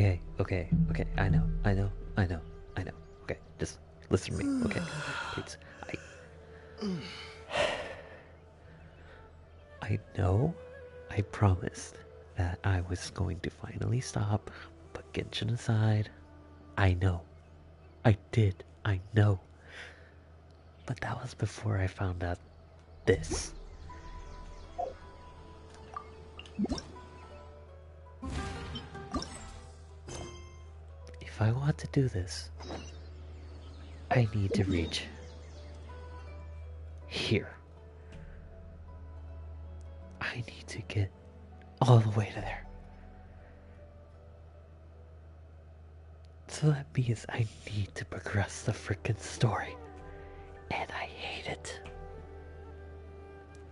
Okay. I know. Okay, just listen to me, okay? Please. I know I promised that I was going to finally stop, put Genshin aside. I know. I did. I know. But that was before I found out this. If I want to do this, I need to reach here. I need to get all the way to there. So that means I need to progress the frickin' story. And I hate it.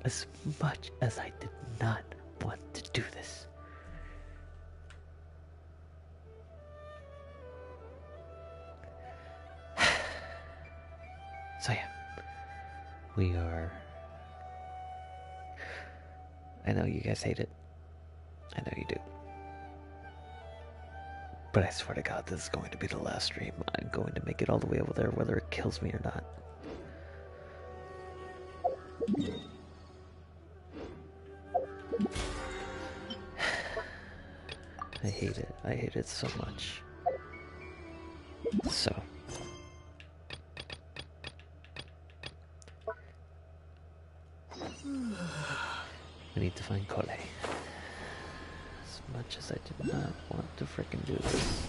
As much as I did not want to do this. So yeah, we are... I know you guys hate it. I know you do. But I swear to God, this is going to be the last stream. I'm going to make it all the way over there, whether it kills me or not. I hate it. I hate it so much. So... I need to find Kole. As much as I did not want to frickin' do this.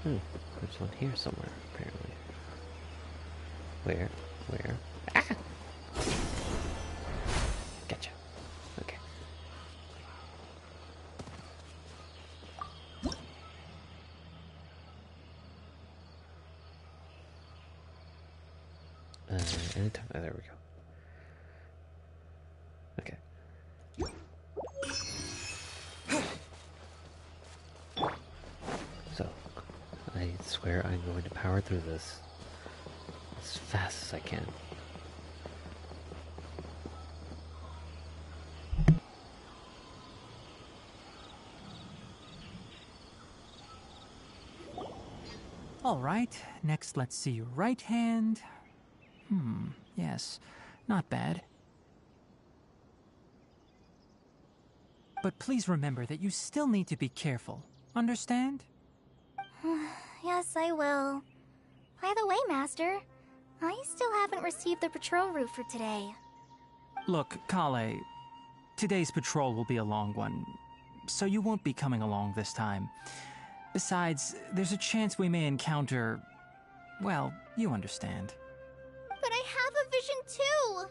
There's one here somewhere, apparently. Where? Ah! Gotcha. Okay. Anytime. Oh, there we go. Okay. So, I swear I'm going to power through this as fast as I can. Alright, next let's see your right hand. Yes, not bad. But please remember that you still need to be careful. Understand? Yes, I will. By the way, Master, I still haven't received the patrol route for today. Look, Kale, today's patrol will be a long one, so you won't be coming along this time. Besides, there's a chance we may encounter... well, you understand. But I have a vision too!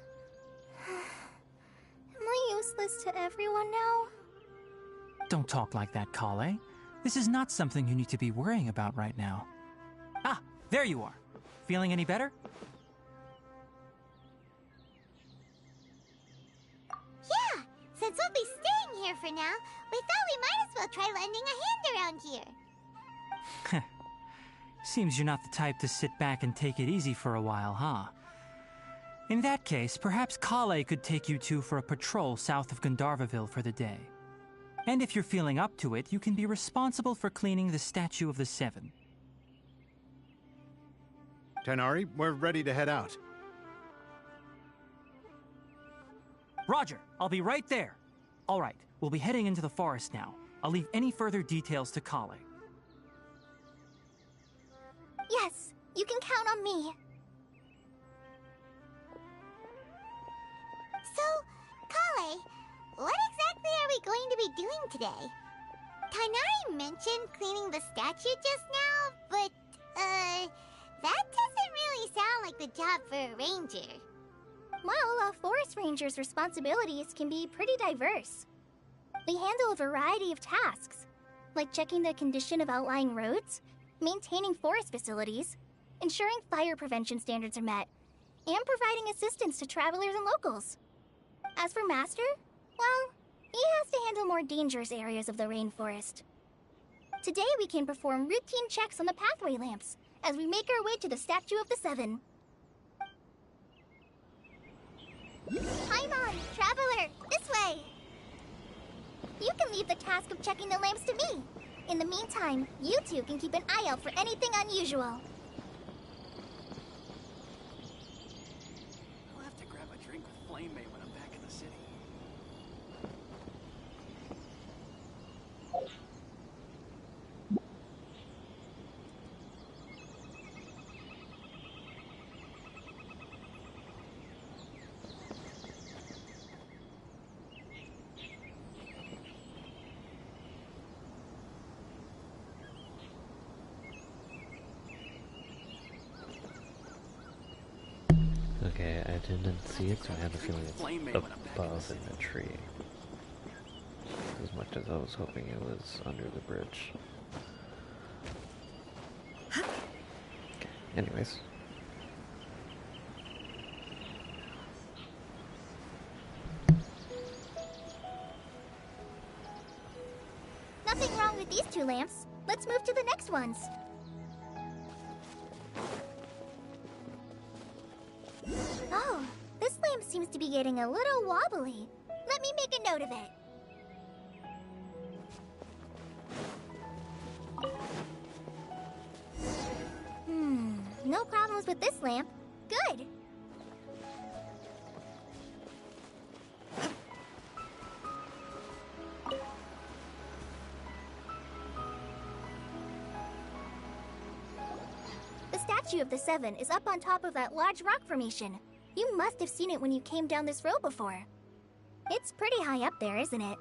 Am I useless to everyone now? Don't talk like that, Kale. This is not something you need to be worrying about right now. Ah, there you are. Feeling any better? Yeah, since we'll be staying here for now, we thought we might as well try lending a hand around here. Seems you're not the type to sit back and take it easy for a while, huh? In that case, perhaps Kale could take you two for a patrol south of Gandharvaville for the day. And if you're feeling up to it, you can be responsible for cleaning the Statue of the Seven. Tighnari, we're ready to head out. Roger, I'll be right there. All right, we'll be heading into the forest now. I'll leave any further details to Kale. Yes, you can count on me. So, Kale, what exactly are we going to be doing today? Tighnari mentioned cleaning the statue just now, but, that doesn't really sound like the job for a ranger. Well, a forest ranger's responsibilities can be pretty diverse. They handle a variety of tasks, like checking the condition of outlying roads, maintaining forest facilities, ensuring fire prevention standards are met, and providing assistance to travelers and locals. As for Master, well, he has to handle more dangerous areas of the rainforest. Today we can perform routine checks on the pathway lamps as we make our way to the Statue of the Seven. Paimon, traveler, this way! You can leave the task of checking the lamps to me. In the meantime, you two can keep an eye out for anything unusual. I'll have to grab a drink with Flame May when I'm back in the city. Okay, I didn't see it, so I have a feeling it's Flame May when I'm back in the above in city. the tree. As much as I was hoping it was under the bridge. Okay, anyways. Nothing wrong with these two lamps. Let's move to the next ones. Oh, this lamp seems to be getting a little wobbly. Let me make a note of it. No problems with this lamp. Good. The Statue of the Seven is up on top of that large rock formation. You must have seen it when you came down this road before. It's pretty high up there, isn't it?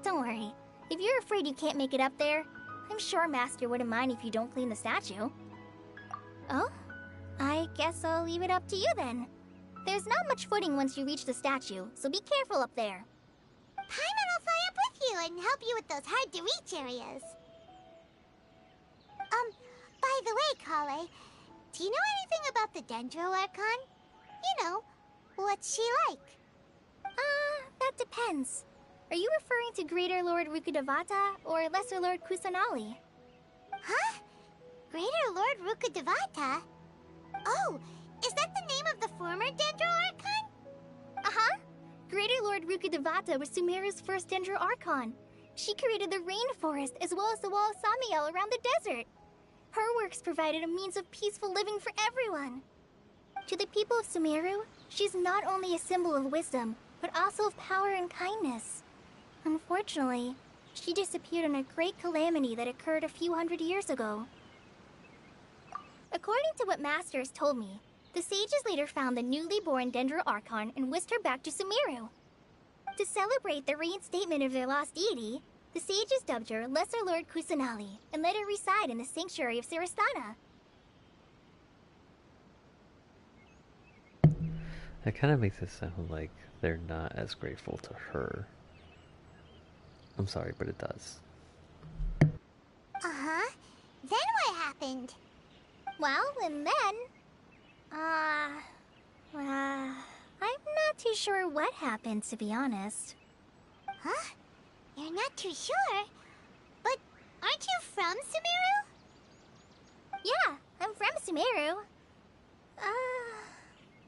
Don't worry. If you're afraid you can't make it up there, I'm sure Master wouldn't mind if you don't clean the statue. Oh? I guess I'll leave it up to you then. There's not much footing once you reach the statue, so be careful up there. Paimon will fly up with you and help you with those hard-to-reach areas. By the way, Kale, do you know anything about the Dendro Archon? You know, what's she like? That depends. Are you referring to Greater Lord Rukkhadevata or Lesser Lord Kusanali? Huh? Greater Lord Rukkhadevata? Oh, is that the name of the former Dendro Archon? Uh-huh. Greater Lord Rukkhadevata was Sumeru's first Dendro Archon. She created the rainforest as well as the wall of Samiel around the desert. Her works provided a means of peaceful living for everyone. To the people of Sumeru, she's not only a symbol of wisdom, but also of power and kindness. Unfortunately, she disappeared in a great calamity that occurred a few hundred years ago. According to what Master has told me, the sages later found the newly born Dendro Archon and whisked her back to Sumeru. To celebrate the reinstatement of their lost deity, the sages dubbed her Lesser Lord Kusanali and let her reside in the sanctuary of Sarastana. That kind of makes it sound like they're not as grateful to her. I'm sorry, but it does. Uh-huh. Then what happened? Well, and then... I'm not too sure what happened, to be honest. Huh? You're not too sure? But aren't you from Sumeru? Yeah, I'm from Sumeru.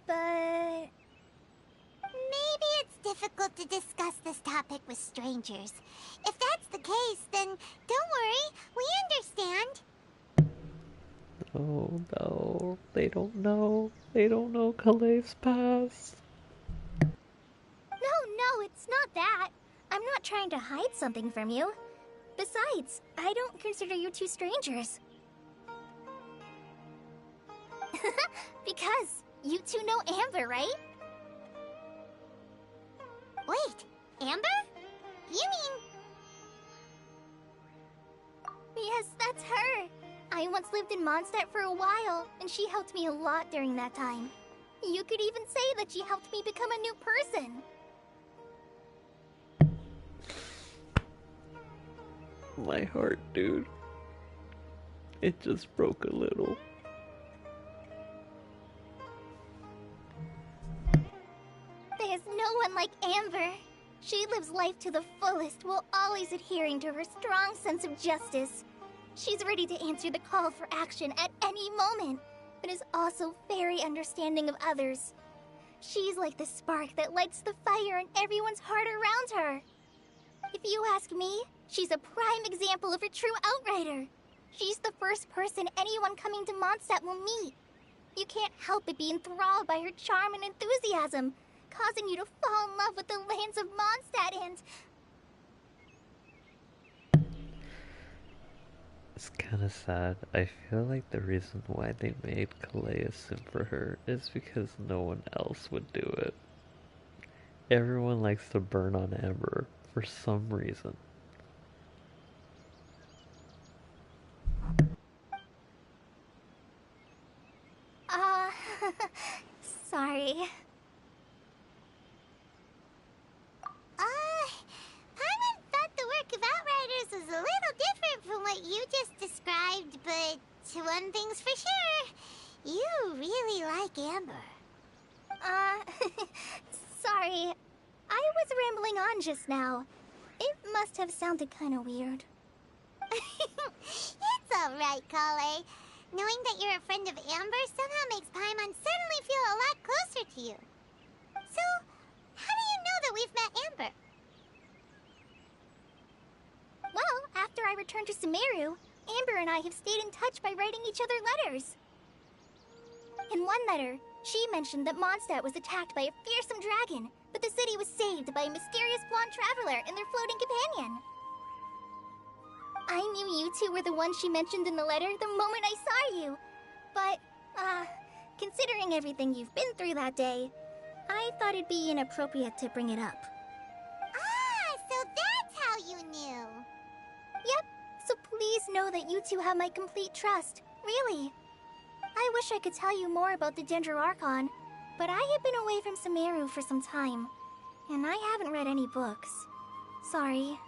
But this topic with strangers. If that's the case, then don't worry, we understand. Oh no, they don't know. They don't know Kale's past. No, it's not that. I'm not trying to hide something from you. Besides, I don't consider you two strangers. Because you two know Amber, right? Wait, Amber? You mean... Yes, that's her. I once lived in Mondstadt for a while, and she helped me a lot during that time. You could even say that she helped me become a new person. My heart, dude. It just broke a little. There's no one like Amber. She lives life to the fullest while always adhering to her strong sense of justice. She's ready to answer the call for action at any moment, but is also very understanding of others. She's like the spark that lights the fire in everyone's heart around her. If you ask me, she's a prime example of a true outrider. She's the first person anyone coming to Mondstadt will meet. You can't help but be enthralled by her charm and enthusiasm, causing you to fall in love with the lands of Mondstadt and... It's kinda sad. I feel like the reason why they made Kalei a simp for her is because no one else would do it. Everyone likes to burn on Amber for some reason. Sorry. Paimon thought the work of Outriders was a little different from what you just described, but one thing's for sure, you really like Amber. Sorry. I was rambling on just now. It must have sounded kinda weird. It's alright, Kale. Knowing that you're a friend of Amber somehow makes Paimon suddenly feel a lot closer to you. So, how do you know that we've met Amber? Well, after I returned to Sumeru, Amber and I have stayed in touch by writing each other letters. In one letter, she mentioned that Mondstadt was attacked by a fearsome dragon, but the city was saved by a mysterious blonde traveler and their floating companion. I knew you two were the ones she mentioned in the letter the moment I saw you. But, considering everything you've been through that day, I thought it'd be inappropriate to bring it up. Ah, so that's how you knew. Yep, so please know that you two have my complete trust, really. I wish I could tell you more about the Dendroarchon, but I have been away from Sumeru for some time, and I haven't read any books. Sorry.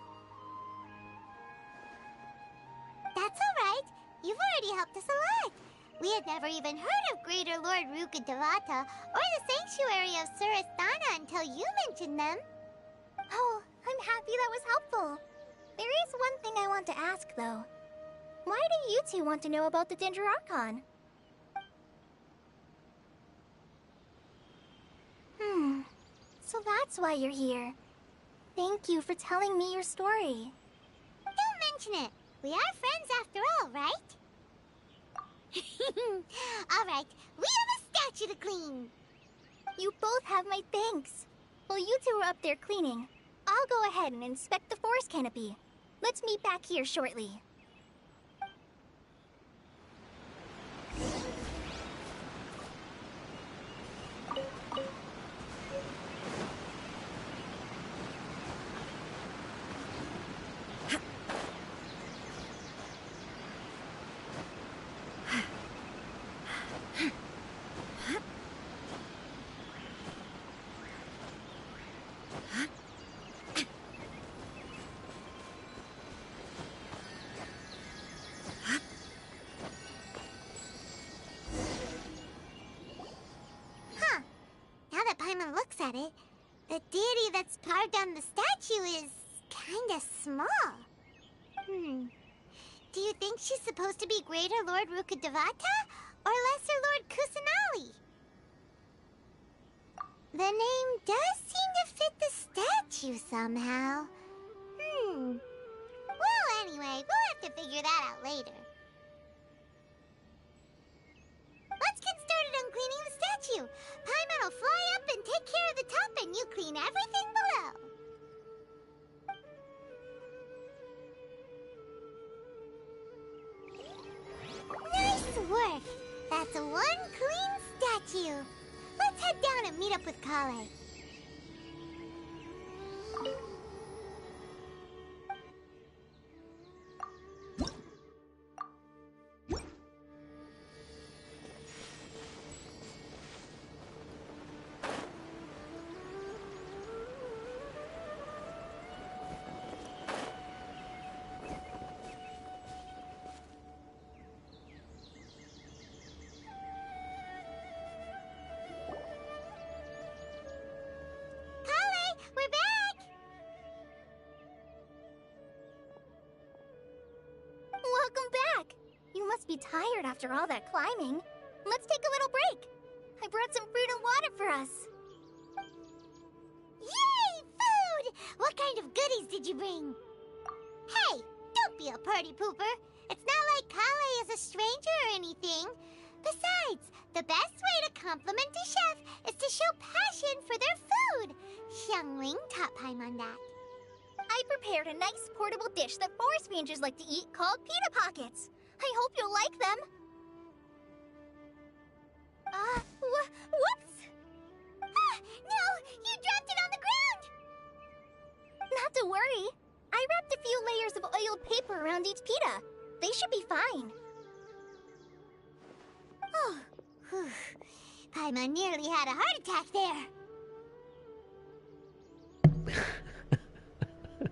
That's alright. You've already helped us a lot. We had never even heard of Greater Lord Rukkhadevata or the Sanctuary of Surasthana until you mentioned them. Oh, I'm happy that was helpful. There is one thing I want to ask, though. Why do you two want to know about the Dendroarchon? So that's why you're here. Thank you for telling me your story. Don't mention it. We are friends after all, right? Alright, we have a statue to clean. You both have my thanks. While you two are up there cleaning, I'll go ahead and inspect the forest canopy. Let's meet back here shortly. Paimon looks at it, the deity that's carved on the statue is kinda small. Do you think she's supposed to be Greater Lord Rukkhadevata or Lesser Lord Kusanali? The name does seem to fit the statue somehow. Well, anyway, we'll have to figure that out later. Let's get started on cleaning the statue. Paimon will fly up and take care of the top, and you clean everything below. Nice work! That's one clean statue. Let's head down and meet up with Kale. Be tired after all that climbing. Let's take a little break. I brought some fruit and water for us. Yay, food! What kind of goodies did you bring? Hey, don't be a party pooper. It's not like Kale is a stranger or anything. Besides, the best way to compliment a chef is to show passion for their food. Xiangling taught Paimon that. I prepared a nice portable dish that forest rangers like to eat called pita pockets. I hope you'll like them. Whoops! No! You dropped it on the ground! Not to worry. I wrapped a few layers of oiled paper around each pita. They should be fine. Oh, whew. Paimon nearly had a heart attack there.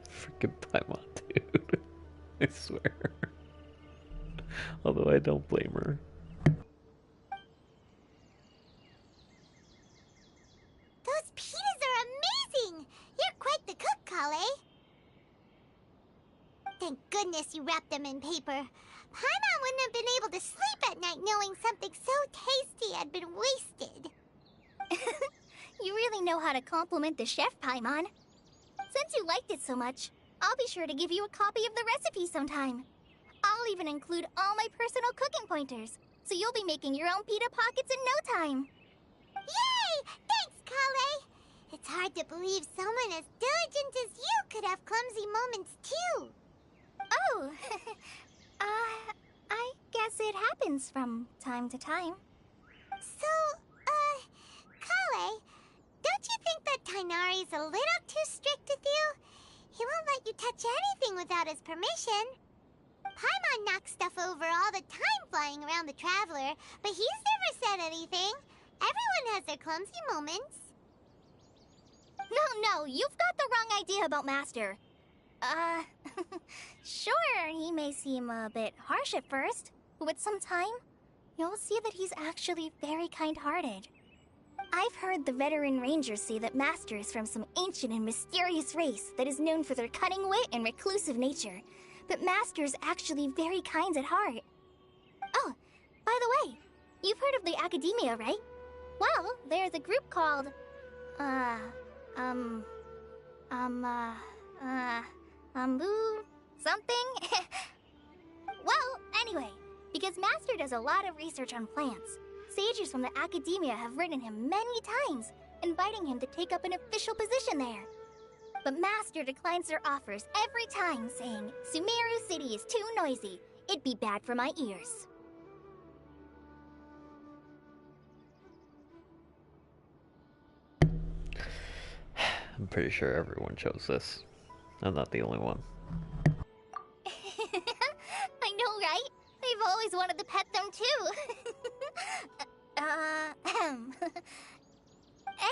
Freaking Paimon, dude. I swear. Although I don't blame her. Those pitas are amazing! You're quite the cook, Kale. Thank goodness you wrapped them in paper. Paimon wouldn't have been able to sleep at night knowing something so tasty had been wasted. You really know how to compliment the chef, Paimon. Since you liked it so much, I'll be sure to give you a copy of the recipe sometime. I'll even include all my personal cooking pointers, so you'll be making your own pita pockets in no time. Yay! Thanks, Kale! It's hard to believe someone as diligent as you could have clumsy moments, too. Oh, I guess it happens from time to time. So, Kale, don't you think that Tighnari's a little too strict with you? He won't let you touch anything without his permission. Paimon knocks stuff over all the time flying around the Traveler, but he's never said anything. Everyone has their clumsy moments. No, you've got the wrong idea about Master. Sure, he may seem a bit harsh at first, but with some time, you'll see that he's actually very kind-hearted. I've heard the veteran rangers say that Master is from some ancient and mysterious race that is known for their cunning wit and reclusive nature. But Master's actually very kind at heart. Oh, by the way, you've heard of the Academia, right? Well, there's a group called... something? Well, anyway, because Master does a lot of research on plants, sages from the Academia have written him many times, inviting him to take up an official position there. But Master declines their offers every time, saying, Sumeru City is too noisy. It'd be bad for my ears. I'm pretty sure everyone chose this. I'm not the only one. I know, right? I've always wanted to pet them too.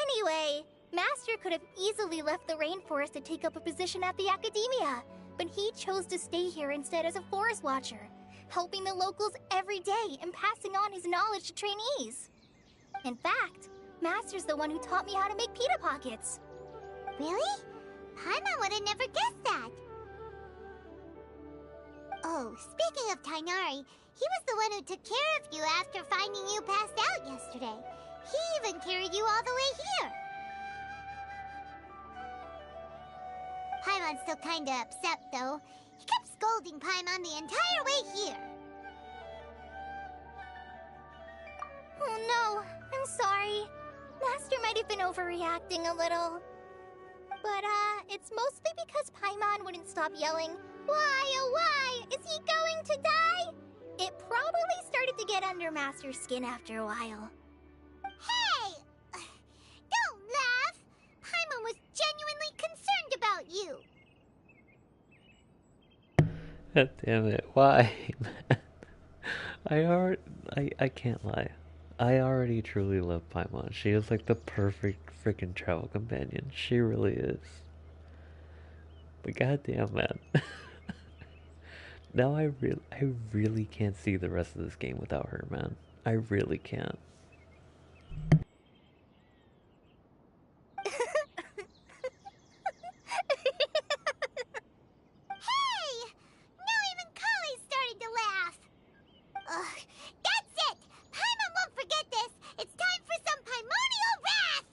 Anyway, Master could have easily left the rainforest to take up a position at the Academia, but he chose to stay here instead as a forest watcher, helping the locals every day and passing on his knowledge to trainees. In fact, Master's the one who taught me how to make pita pockets. Really? Paimon would have never guessed that. Oh, speaking of Tighnari, he was the one who took care of you after finding you passed out yesterday. He even carried you all the way here. Paimon's still kinda upset, though. He kept scolding Paimon the entire way here. Oh no, I'm sorry. Master might have been overreacting a little. But, it's mostly because Paimon wouldn't stop yelling, "Why, oh why? Is he going to die?" It probably started to get under Master's skin after a while. Hey! Don't laugh! Paimon was genuinely concerned about you. God damn it, why, man? I can't lie. I already truly love Paimon. She is like the perfect freaking travel companion. She really is. But goddamn, man. Now I really can't see the rest of this game without her, man. I really can't. Hey! Now even Kali started to laugh. Ugh, that's it! Paimon won't forget this! It's time for some Paimonial wrath!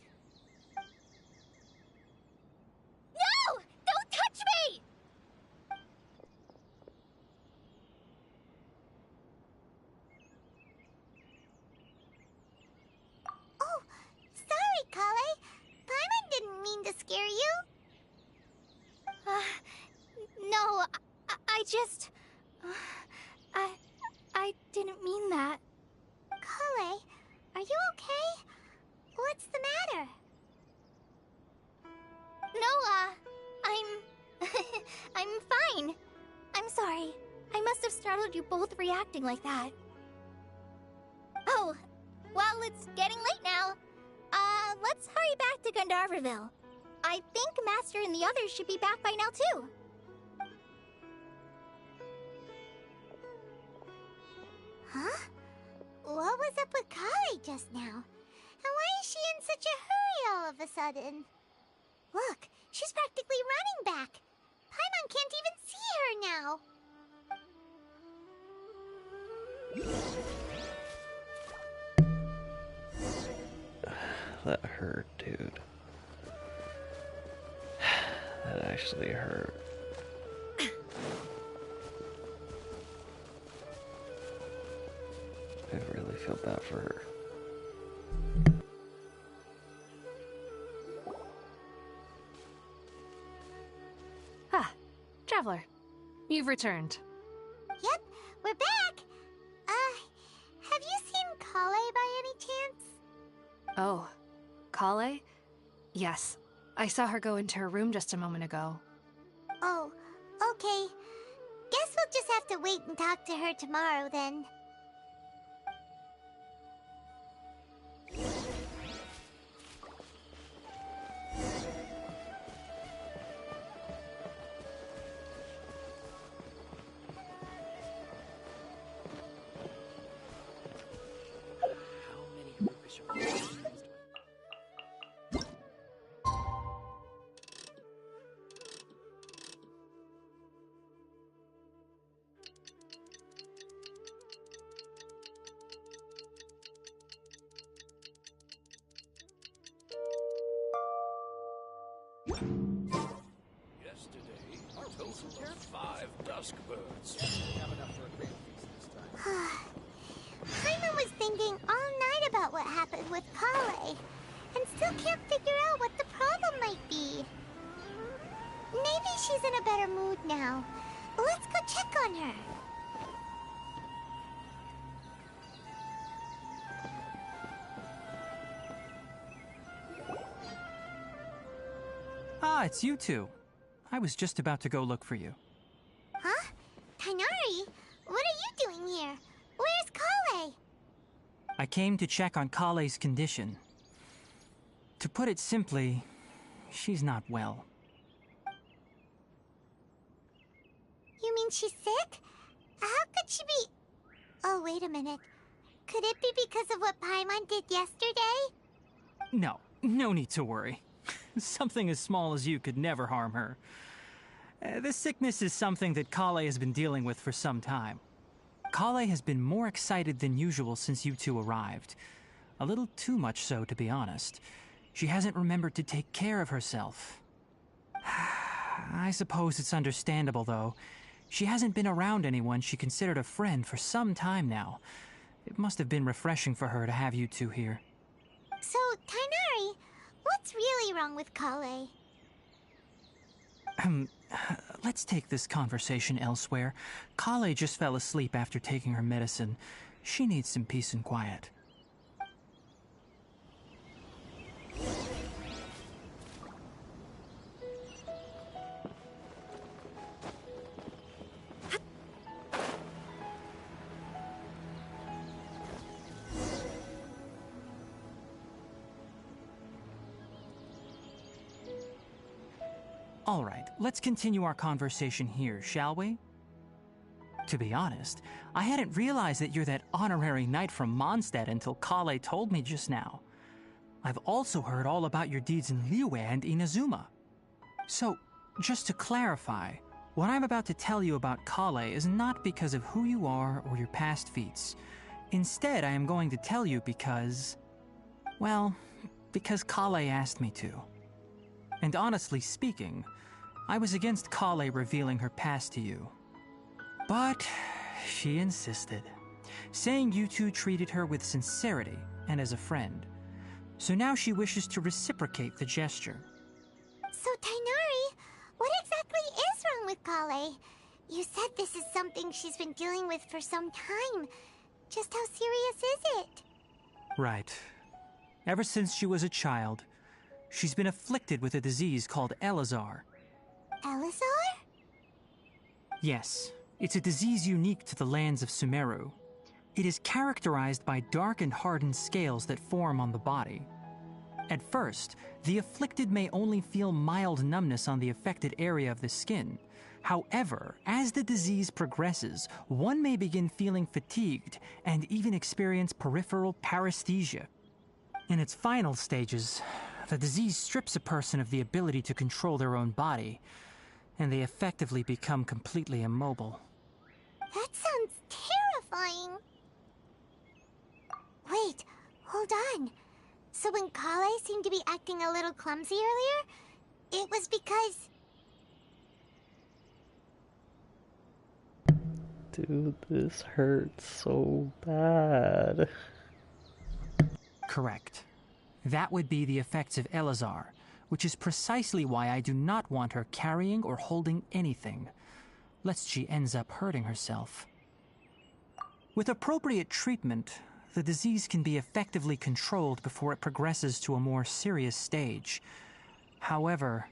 No! Don't touch me! Oh, sorry, Kale. Paimon didn't mean to scare you. No, I just... I didn't mean that. Kale, are you okay? What's the matter? No, I'm fine. I'm sorry. I must have startled you both reacting like that. Oh, well, it's getting late now. Let's hurry back to Gandharville. I think Master and the others should be back by now, too. Huh? What was up with Kale just now? And why is she in such a hurry all of a sudden? Look, she's practically running back. Paimon can't even see her now. That hurt, dude. That actually hurt. I really feel bad for her. Ah, Traveler. You've returned. Yep, we're back. Have you seen Kale by any chance? Oh, Kale? Yes, I saw her go into her room just a moment ago. Oh, okay. Guess we'll just have to wait and talk to her tomorrow then. Yesterday, our total of 5 dusk birds. Have enough for a grand feast this time. Paimon was thinking all night about what happened with Kale, and still can't figure out what the problem might be. Maybe she's in a better mood now. Let's go check on her. Ah, it's you two. I was just about to go look for you. Huh? Tainari? What are you doing here? Where's Kale? I came to check on Kale's condition. To put it simply, she's not well. You mean she's sick? How could she be... Oh, wait a minute. Could it be because of what Paimon did yesterday? No, no need to worry. Something as small as you could never harm her. This sickness is something that Kale has been dealing with for some time. Kale has been more excited than usual since you two arrived. A little too much so, to be honest. She hasn't remembered to take care of herself. I suppose it's understandable, though. She hasn't been around anyone she considered a friend for some time now. It must have been refreshing for her to have you two here. So, Tainari, what's really wrong with Kale? Let's take this conversation elsewhere. Kale just fell asleep after taking her medicine. She needs some peace and quiet. All right, let's continue our conversation here, shall we? To be honest, I hadn't realized that you're that honorary knight from Mondstadt until Kale told me just now. I've also heard all about your deeds in Liyue and Inazuma. So, just to clarify, what I'm about to tell you about Kale is not because of who you are or your past feats. Instead, I am going to tell you because... well, because Kale asked me to. And honestly speaking, I was against Kale revealing her past to you. But she insisted, saying you two treated her with sincerity and as a friend. So now she wishes to reciprocate the gesture. So, Tainari, what exactly is wrong with Kale? You said this is something she's been dealing with for some time. Just how serious is it? Right. Ever since she was a child, she's been afflicted with a disease called Elazar. Elazar? Yes, it's a disease unique to the lands of Sumeru. It is characterized by dark and hardened scales that form on the body. At first, the afflicted may only feel mild numbness on the affected area of the skin. However, as the disease progresses, one may begin feeling fatigued and even experience peripheral paresthesia. In its final stages, the disease strips a person of the ability to control their own body, and they effectively become completely immobile. That sounds terrifying. Wait, hold on. So when Kale seemed to be acting a little clumsy earlier, it was because... Dude, this hurts so bad. Correct. That would be the effects of Elazar, which is precisely why I do not want her carrying or holding anything, lest she ends up hurting herself. With appropriate treatment, the disease can be effectively controlled before it progresses to a more serious stage. However,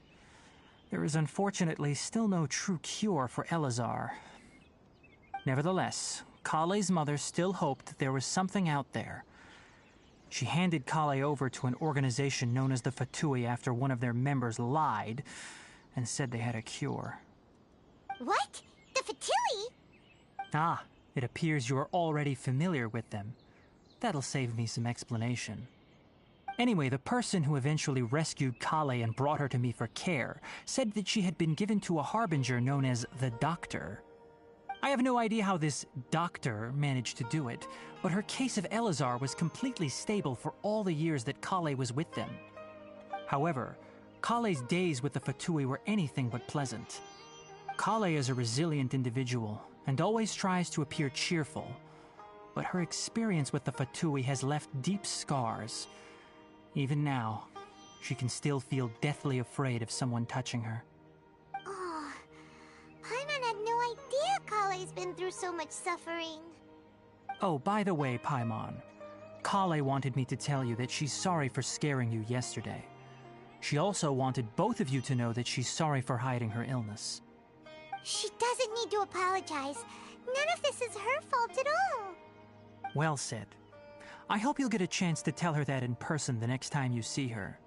there is unfortunately still no true cure for Elazar. Nevertheless, Kale's mother still hoped that there was something out there. She handed Kale over to an organization known as the Fatui after one of their members lied and said they had a cure. What? The Fatui? Ah, it appears you are already familiar with them. That'll save me some explanation. Anyway, the person who eventually rescued Kale and brought her to me for care said that she had been given to a harbinger known as the Doctor. I have no idea how this doctor managed to do it, but her case of Elazar was completely stable for all the years that Kale was with them. However, Kale's days with the Fatui were anything but pleasant. Kale is a resilient individual and always tries to appear cheerful, but her experience with the Fatui has left deep scars. Even now, she can still feel deathly afraid of someone touching her. Oh, Paimon had no idea Kale's been through so much suffering. Oh, by the way, Paimon, Kale wanted me to tell you that she's sorry for scaring you yesterday. She also wanted both of you to know that she's sorry for hiding her illness. She doesn't need to apologize. None of this is her fault at all. Well said. I hope you'll get a chance to tell her that in person the next time you see her.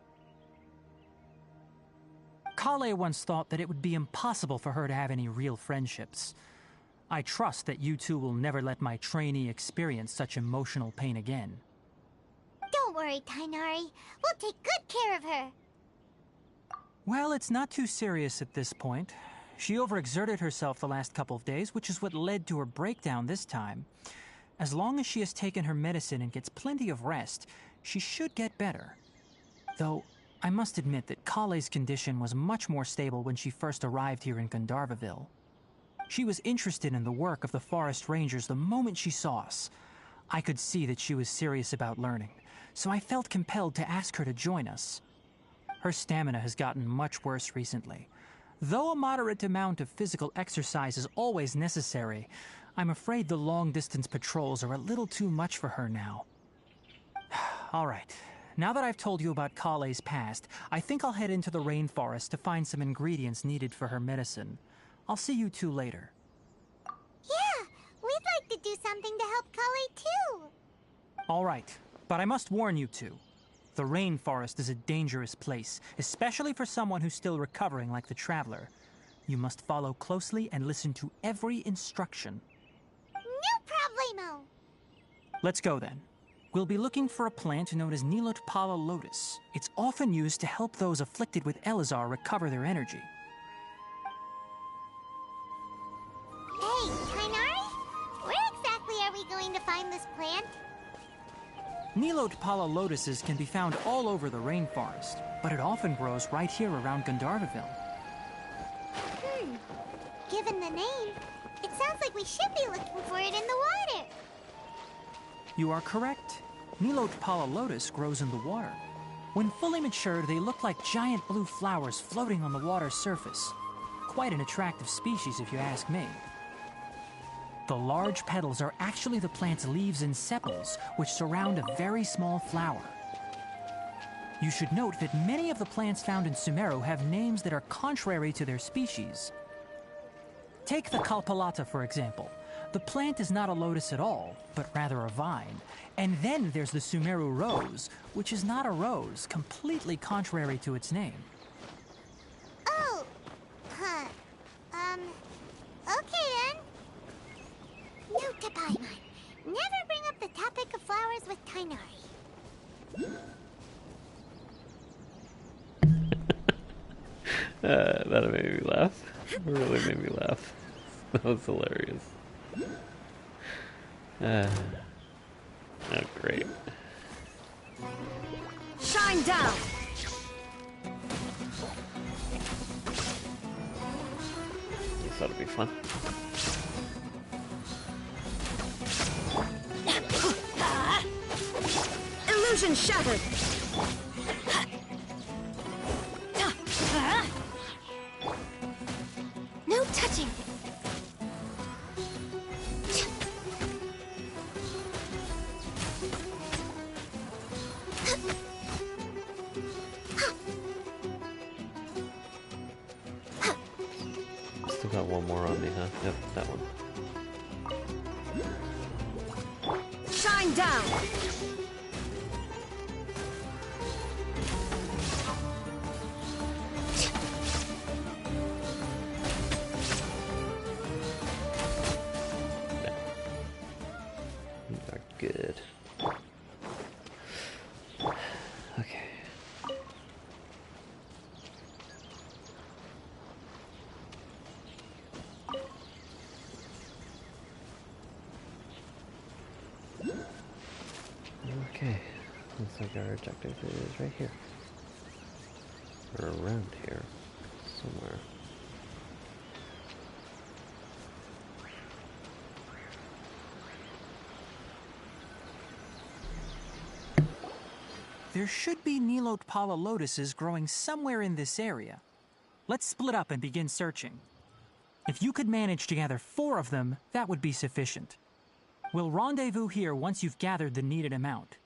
Kale once thought that it would be impossible for her to have any real friendships. I trust that you two will never let my trainee experience such emotional pain again. Don't worry, Tainari. We'll take good care of her. Well, it's not too serious at this point. She overexerted herself the last couple of days, which is what led to her breakdown this time. As long as she has taken her medicine and gets plenty of rest, she should get better. Though, I must admit that Kale's condition was much more stable when she first arrived here in Gandharvaville. She was interested in the work of the forest rangers the moment she saw us. I could see that she was serious about learning, so I felt compelled to ask her to join us. Her stamina has gotten much worse recently. Though a moderate amount of physical exercise is always necessary, I'm afraid the long-distance patrols are a little too much for her now. All right, now that I've told you about Kale's past, I think I'll head into the rainforest to find some ingredients needed for her medicine. I'll see you two later. Yeah, we'd like to do something to help Kale too. All right, but I must warn you two. The rainforest is a dangerous place, especially for someone who's still recovering like the traveler. You must follow closely and listen to every instruction. No problemo. Let's go then. We'll be looking for a plant known as Needtopala lotus. It's often used to help those afflicted with Elazar recover their energy. Hey, Tainari? Where exactly are we going to find this plant? Needtopala lotuses can be found all over the rainforest, but it often grows right here around Gandharvaville. Given the name, it sounds like we should be looking for it in the water. You are correct. Needtopala lotus grows in the water. When fully matured, they look like giant blue flowers floating on the water's surface. Quite an attractive species, if you ask me. The large petals are actually the plant's leaves and sepals, which surround a very small flower. You should note that many of the plants found in Sumeru have names that are contrary to their species. Take the Kalpalata, for example. The plant is not a lotus at all, but rather a vine. And then there's the Sumeru rose, which is not a rose, completely contrary to its name. Oh, huh. Okay then. Note to Paimon. Never bring up the topic of flowers with Tainari. That made me laugh. It really made me laugh. That was hilarious. Oh, great. Shine down! This ought to be fun. Illusion shattered! No touching! Still got one more on me, huh? Yep, that one. Shine down! You are good. Okay. Okay. Looks like our objective is right here. Or around here. Somewhere. There should be Needtopala lotuses growing somewhere in this area. Let's split up and begin searching. If you could manage to gather 4 of them, that would be sufficient. We'll rendezvous here once you've gathered the needed amount.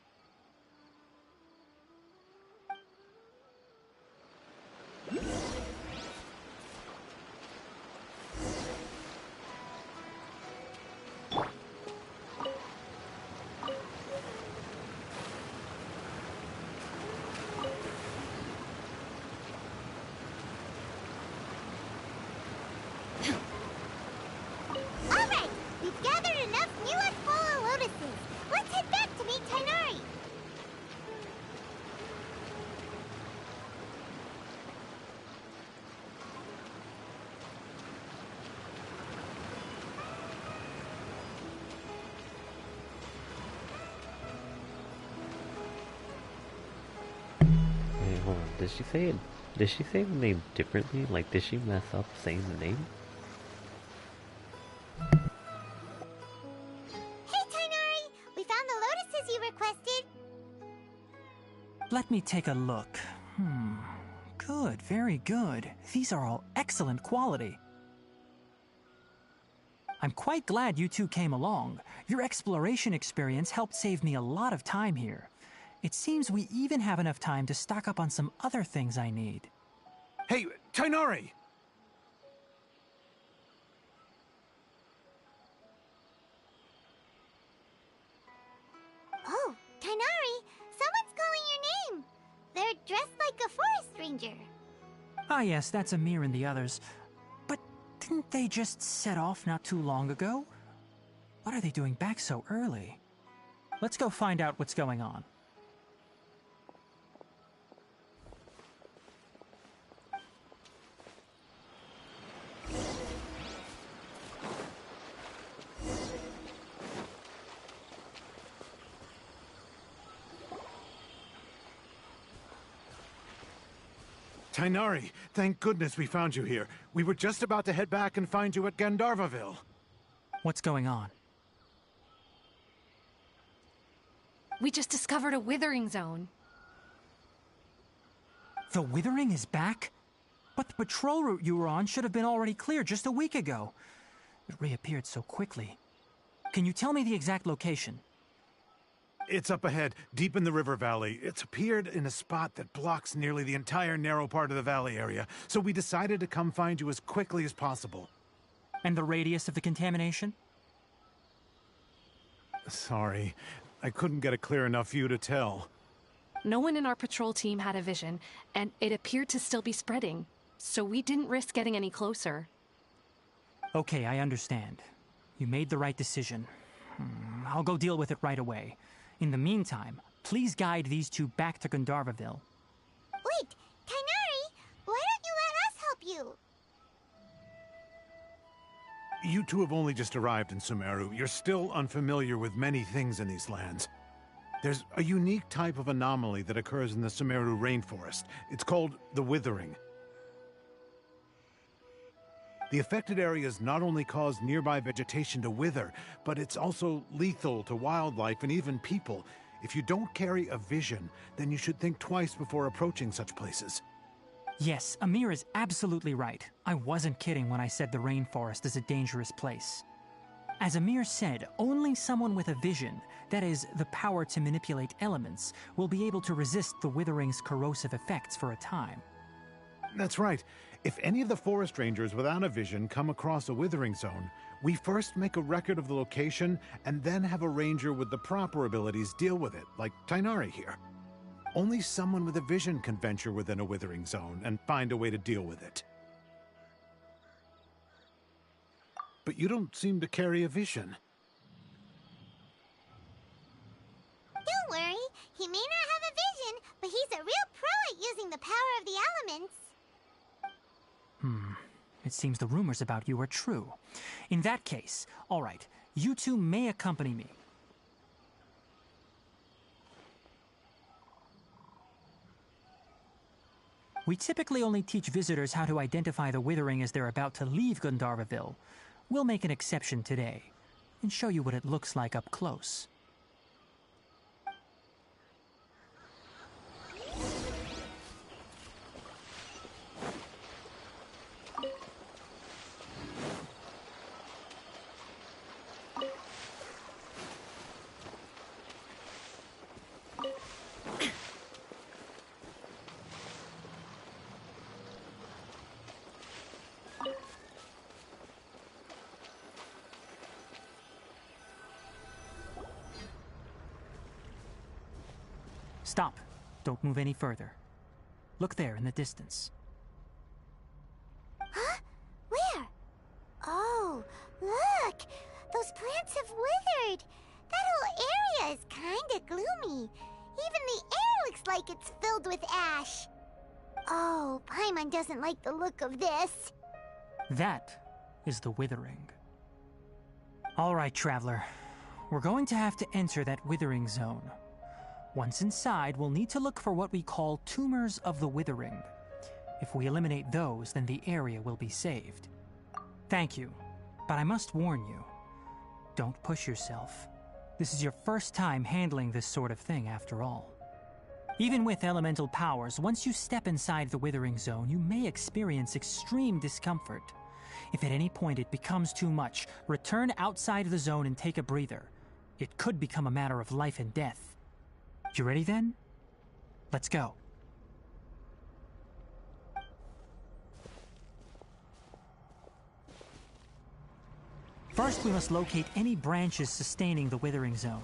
Alright, we've gathered enough Needtopala lotuses. Let's head back to meet Tainari. Did she say it? Did she say the name differently? Like, did she mess up saying the name? Hey, Tainari! We found the lotuses you requested. Let me take a look. Good, very good. These are all excellent quality. I'm quite glad you two came along. Your exploration experience helped save me a lot of time here. It seems we even have enough time to stock up on some other things I need. Hey, Tainari! Oh, Tainari! Someone's calling your name! They're dressed like a forest ranger. Ah yes, that's Amir and the others. But didn't they just set off not too long ago? What are they doing back so early? Let's go find out what's going on. Tainari, thank goodness we found you here. We were just about to head back and find you at Gandharvaville. What's going on? We just discovered a withering zone. The Withering is back? But the patrol route you were on should have been already clear just a week ago. It reappeared so quickly. Can you tell me the exact location? It's up ahead, deep in the river valley. It's appeared in a spot that blocks nearly the entire narrow part of the valley area, so we decided to come find you as quickly as possible. And the radius of the contamination? Sorry, I couldn't get a clear enough view to tell. No one in our patrol team had a vision, and it appeared to still be spreading, so we didn't risk getting any closer. Okay, I understand. You made the right decision. I'll go deal with it right away. In the meantime, please guide these two back to Gandharvaville. Wait, Tainari! Why don't you let us help you? You two have only just arrived in Sumeru. You're still unfamiliar with many things in these lands. There's a unique type of anomaly that occurs in the Sumeru rainforest. It's called the Withering. The affected areas not only cause nearby vegetation to wither, but it's also lethal to wildlife and even people. If you don't carry a vision, then you should think twice before approaching such places. Yes, Amir is absolutely right. I wasn't kidding when I said the rainforest is a dangerous place. As Amir said, only someone with a vision, that is, the power to manipulate elements, will be able to resist the Withering's corrosive effects for a time. That's right. If any of the forest rangers without a vision come across a withering zone, we first make a record of the location and then have a ranger with the proper abilities deal with it, like Tainari here. Only someone with a vision can venture within a withering zone and find a way to deal with it. But you don't seem to carry a vision. Don't worry, he may not have a vision, but he's a real pro at using the power of the elements. It seems the rumors about you are true. In that case, all right, you two may accompany me. We typically only teach visitors how to identify the Withering as they're about to leave Gandharvaville. We'll make an exception today and show you what it looks like up close. Stop. Don't move any further. Look there in the distance. Huh? Where? Oh, look! Those plants have withered! That whole area is kinda gloomy. Even the air looks like it's filled with ash. Oh, Paimon doesn't like the look of this. That is the Withering. All right, traveler. We're going to have to enter that Withering zone. Once inside, we'll need to look for what we call tumors of the withering. If we eliminate those, then the area will be saved. Thank you, but I must warn you. Don't push yourself. This is your first time handling this sort of thing, after all. Even with elemental powers, once you step inside the withering zone, you may experience extreme discomfort. If at any point it becomes too much, return outside the zone and take a breather. It could become a matter of life and death. You ready then? Let's go. First, we must locate any branches sustaining the withering zone.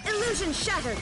Illusion shattered!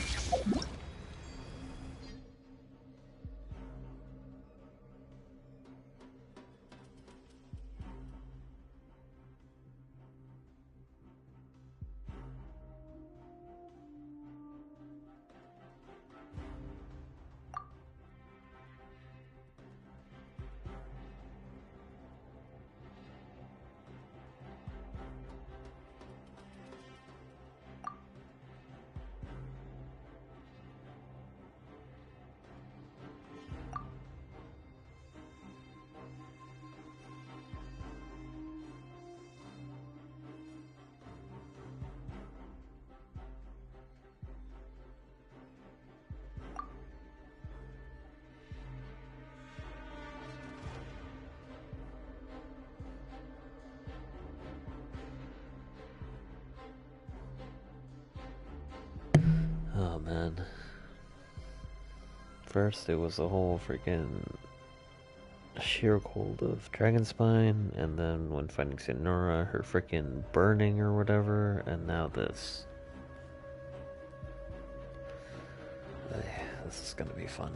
Oh man. First it was a whole freaking sheer cold of Dragonspine, and then when fighting Sinora, her freaking burning or whatever, and now this. This is gonna be fun.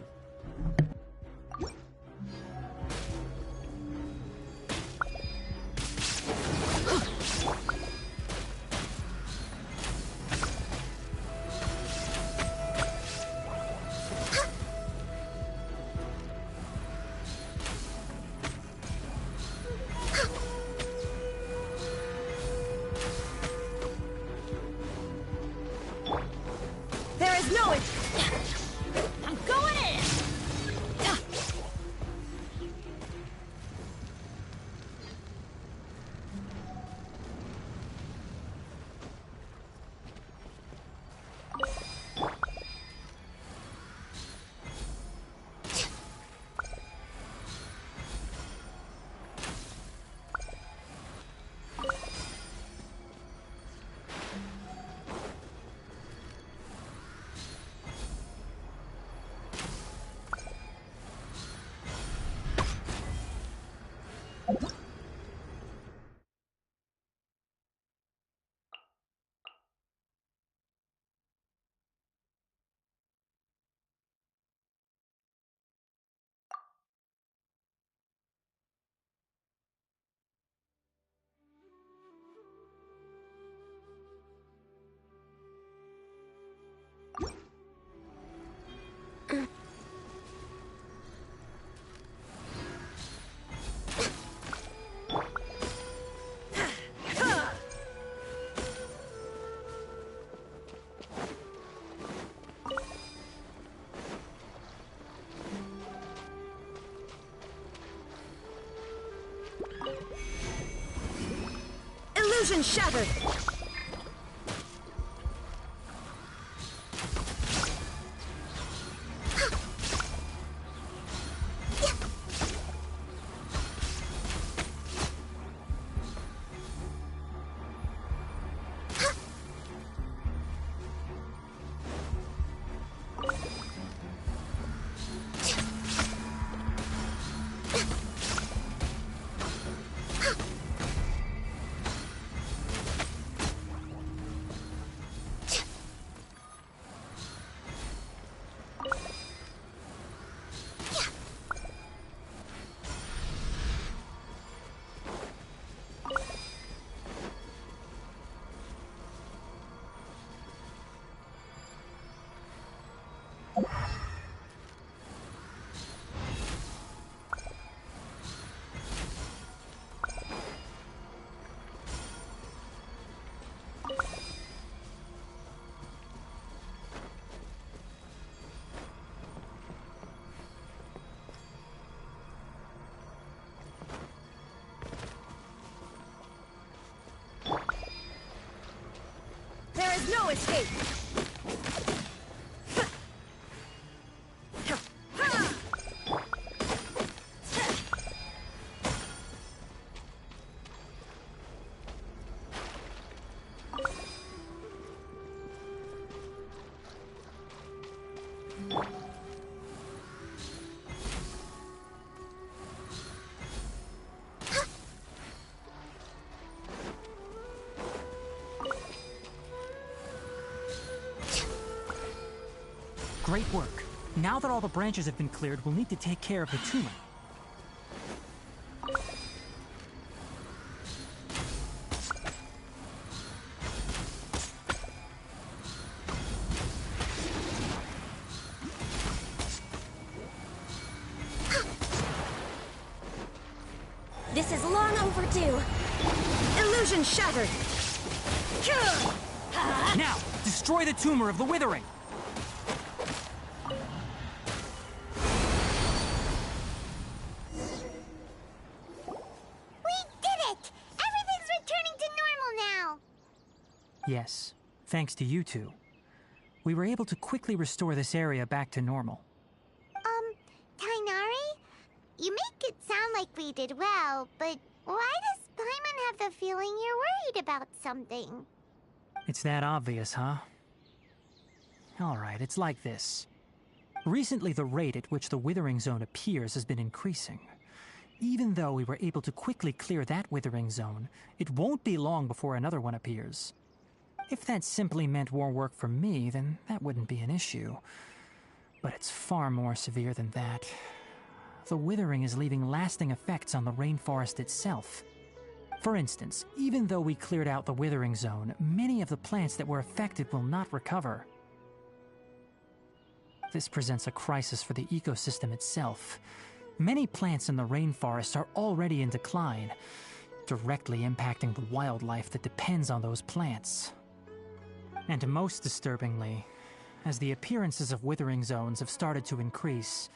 There is no... I'm going in! Illusion shattered! escape! Great work. Now that all the branches have been cleared, we'll need to take care of the tumor. This is long overdue. Illusion shattered. Now, destroy the tumor of the withering. Yes, thanks to you two. We were able to quickly restore this area back to normal. Tainari? You make it sound like we did well, but why does Paimon have the feeling you're worried about something? It's that obvious, huh? Alright, it's like this. Recently, the rate at which the withering zone appears has been increasing. Even though we were able to quickly clear that withering zone, it won't be long before another one appears. If that simply meant more work for me, then that wouldn't be an issue. But it's far more severe than that. The withering is leaving lasting effects on the rainforest itself. For instance, even though we cleared out the withering zone, many of the plants that were affected will not recover. This presents a crisis for the ecosystem itself. Many plants in the rainforest are already in decline, directly impacting the wildlife that depends on those plants. And most disturbingly, as the appearances of withering zones have started to increase,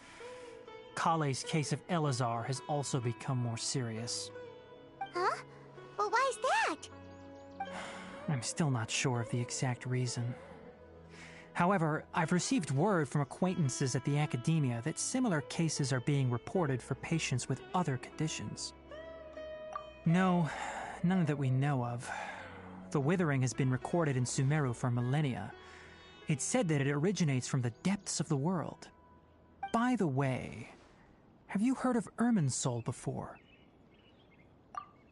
Kale's case of Elazar has also become more serious. Huh? Well, why's that? I'm still not sure of the exact reason. However, I've received word from acquaintances at the academia that similar cases are being reported for patients with other conditions. No, none that we know of. The withering has been recorded in Sumeru for millennia. It's said that it originates from the depths of the world. By the way, have you heard of Irminsul before?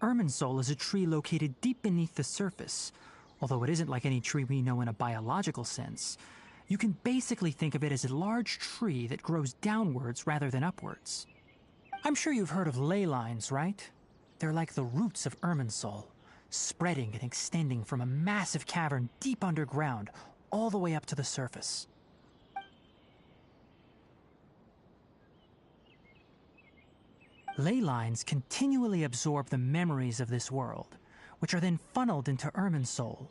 Irminsul is a tree located deep beneath the surface. Although it isn't like any tree we know in a biological sense, you can basically think of it as a large tree that grows downwards rather than upwards. I'm sure you've heard of ley lines, right? They're like the roots of Irminsul, spreading and extending from a massive cavern deep underground all the way up to the surface. Ley lines continually absorb the memories of this world, which are then funneled into Irminsul,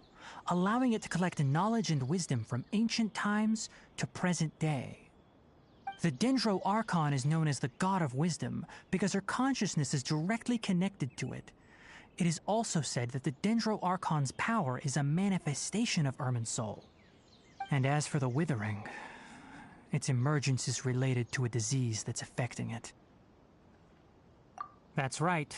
allowing it to collect knowledge and wisdom from ancient times to present day. The Dendro Archon is known as the God of Wisdom because her consciousness is directly connected to it. It is also said that the Dendro Archon's power is a manifestation of Irminsul. And as for the withering, its emergence is related to a disease that's affecting it. That's right.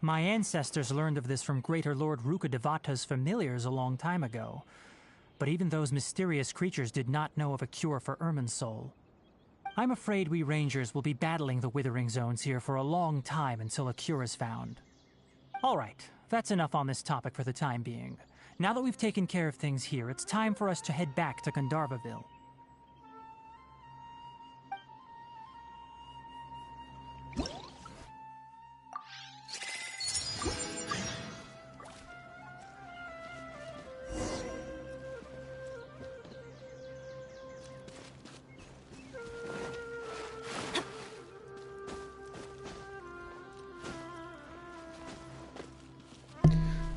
My ancestors learned of this from Greater Lord Rukkhadevata's familiars a long time ago. But even those mysterious creatures did not know of a cure for Irminsul. I'm afraid we rangers will be battling the withering zones here for a long time until a cure is found. Alright, that's enough on this topic for the time being. Now that we've taken care of things here, it's time for us to head back to Gandharvaville.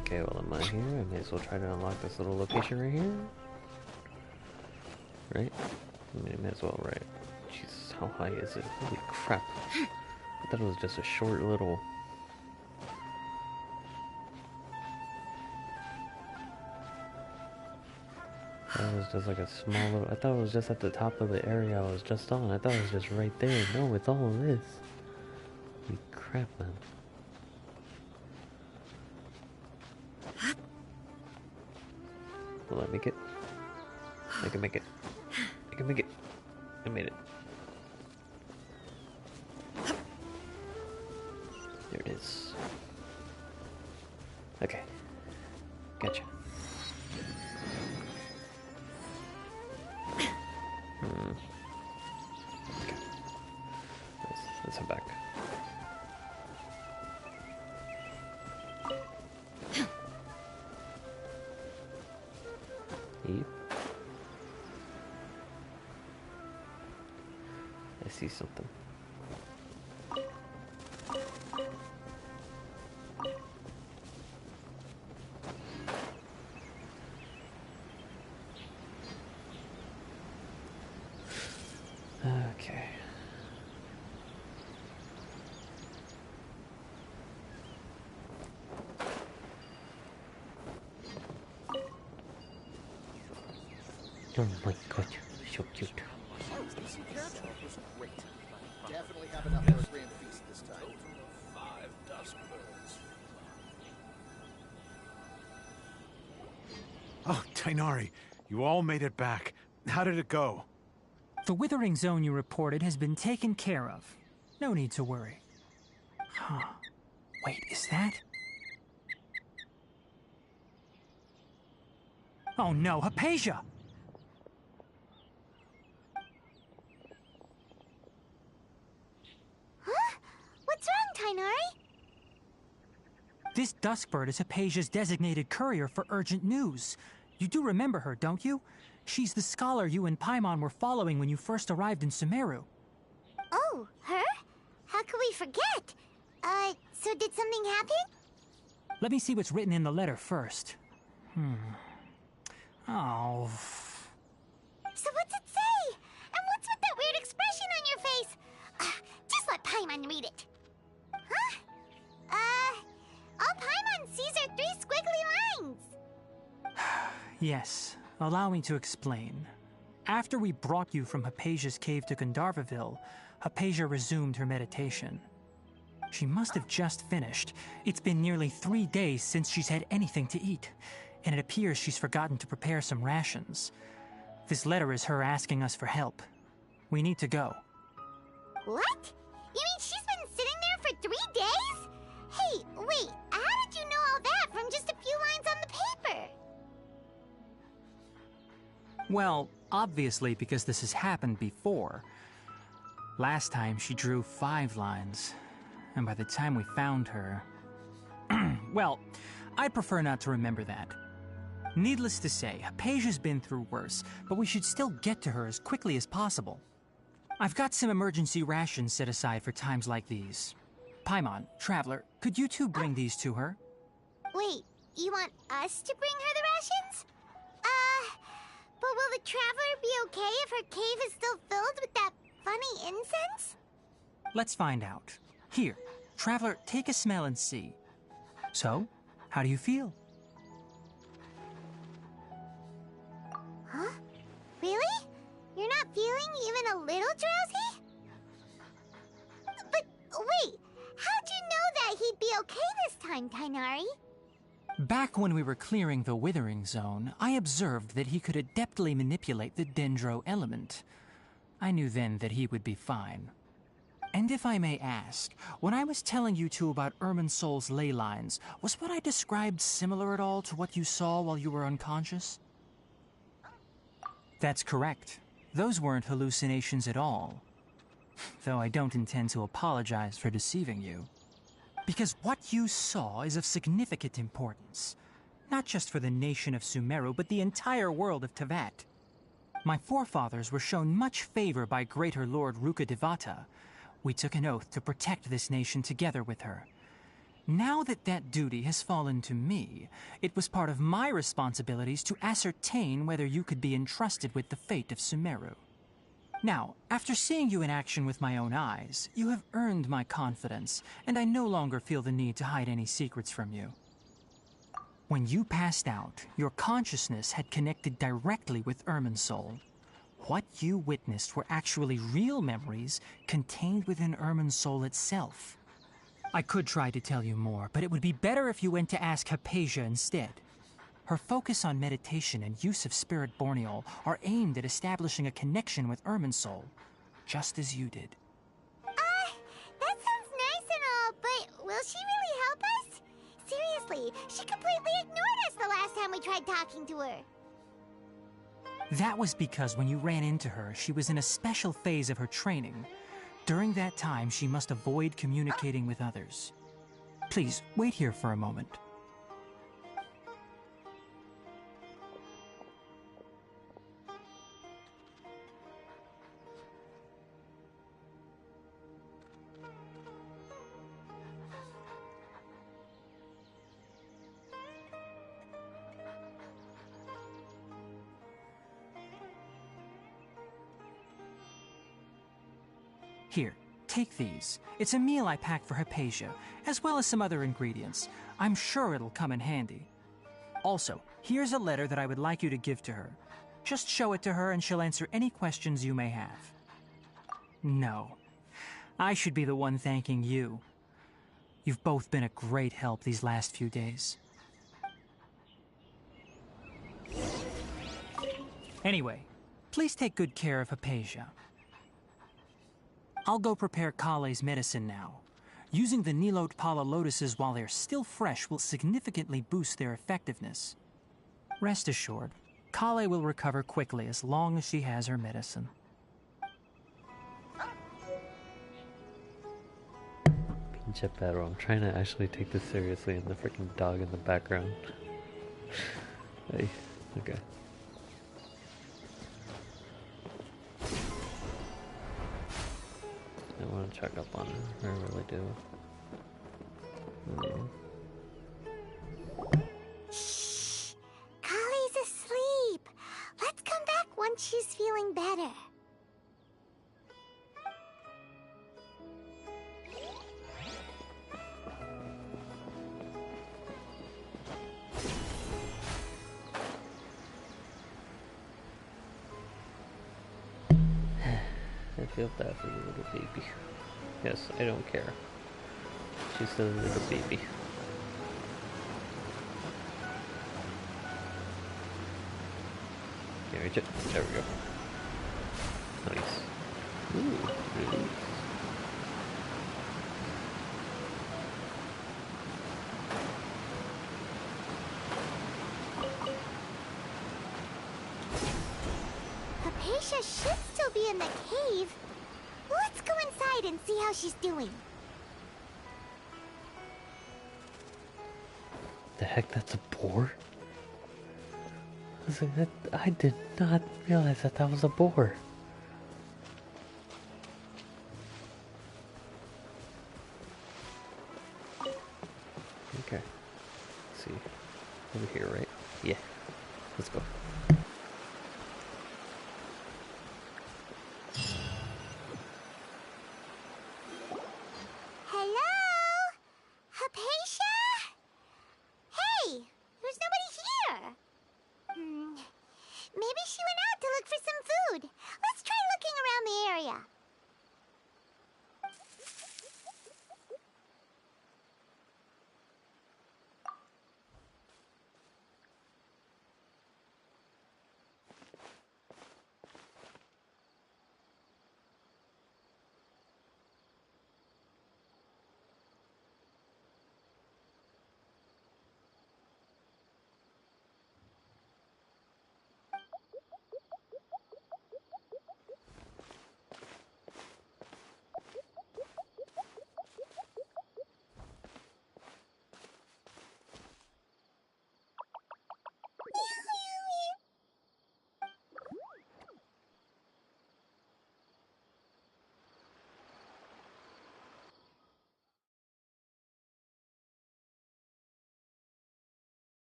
Okay, well, I'm here. I may as well try to unlock this little location right here. Right? I mean, I may as well, right? Jesus, how high is it? Holy crap. I thought it was just a short little... That was just like a small little... I thought it was just at the top of the area I was just on. I thought it was just right there. No, it's all of this. Holy crap, man. Will I make it? I can make it. I can make it. I made it. There it is. Okay. Gotcha. Okay. Let's head back. Yep. I see something. Okay. Oh my god, so cute. Definitely have enough for a grand feast this time. Total of 5 dusk birds. Oh, Tainari, you all made it back. How did it go? The withering zone you reported has been taken care of. No need to worry. Huh. Wait, is that? Oh no, Hypatia! Huh? What's wrong, Tainari? This Duskbird is Hypatia's designated courier for urgent news. You do remember her, don't you? She's the scholar you and Paimon were following when you first arrived in Sumeru. Oh, her? How could we forget? So did something happen? Let me see what's written in the letter first. Oh. So what's it say? And what's with that weird expression on your face? Just let Paimon read it. Huh? All Paimon sees are 3 squiggly lines. Yes, allow me to explain. After we brought you from Hypatia's cave to Gandharvaville, Hypatia resumed her meditation. She must have just finished. It's been nearly 3 days since she's had anything to eat, and it appears she's forgotten to prepare some rations. This letter is her asking us for help. We need to go. What? You mean she's been sitting there for 3 days? Hey, wait, how did you know all that from just a few lines on the paper? Well, obviously because this has happened before. Last time she drew 5 lines, and by the time we found her... Well, I'd prefer not to remember that. Needless to say, Hypatia's been through worse, but we should still get to her as quickly as possible. I've got some emergency rations set aside for times like these. Paimon, Traveler, could you two bring these to her? Wait, you want us to bring her the rations? But will the Traveler be okay if her cave is still filled with that funny incense? Let's find out. Here, Traveler, take a smell and see. So, how do you feel? Huh? Really? You're not feeling even a little drowsy? But wait, how'd you know that he'd be okay this time, Tainari? Back when we were clearing the Withering Zone, I observed that he could adeptly manipulate the Dendro element. I knew then that he would be fine. And if I may ask, when I was telling you two about Irminsol's ley lines, was what I described similar at all to what you saw while you were unconscious? That's correct. Those weren't hallucinations at all. Though I don't intend to apologize for deceiving you. Because what you saw is of significant importance. Not just for the nation of Sumeru, but the entire world of Tevat. My forefathers were shown much favor by Greater Lord Rukkhadevata. We took an oath to protect this nation together with her. Now that that duty has fallen to me, it was part of my responsibilities to ascertain whether you could be entrusted with the fate of Sumeru. Now, after seeing you in action with my own eyes, you have earned my confidence, and I no longer feel the need to hide any secrets from you. When you passed out, your consciousness had connected directly with Irminsul. What you witnessed were actually real memories contained within Irminsul itself. I could try to tell you more, but it would be better if you went to ask Hypatia instead. Her focus on meditation and use of Spirit Borneol are aimed at establishing a connection with Irminsul, just as you did. That sounds nice and all, but will she really help us? Seriously, she completely ignored us the last time we tried talking to her. That was because when you ran into her, she was in a special phase of her training. During that time, she must avoid communicating with others. Please, wait here for a moment. Here, take these. It's a meal I packed for Hypatia, as well as some other ingredients. I'm sure it'll come in handy. Also, here's a letter that I would like you to give to her. Just show it to her and she'll answer any questions you may have. No. I should be the one thanking you. You've both been a great help these last few days. Anyway, please take good care of Hypatia. I'll go prepare Kale's medicine now. Using the Nilote Pala lotuses while they're still fresh will significantly boost their effectiveness. Rest assured, Kale will recover quickly as long as she has her medicine. Pinche perro. I'm trying to actually take this seriously and the freaking dog in the background. Hey, okay. I want to check up on her. I really do. Shh! Kale's asleep. Let's come back once she's feeling better. I feel bad for the little baby. Yes, I don't care. She's still a little baby. Can we reach it? There we go. Nice. Ooh, release. Hypatia should still be in the cave. Let's go inside and see how she's doing. The heck, that's a boar? I was like, I did not realize that that was a boar. Okay. Let's see. Over here, right? Yeah. Let's go. Hello? Hypatia? Hey, there's nobody here. Maybe she went out to look for some food. Let's try looking around the area.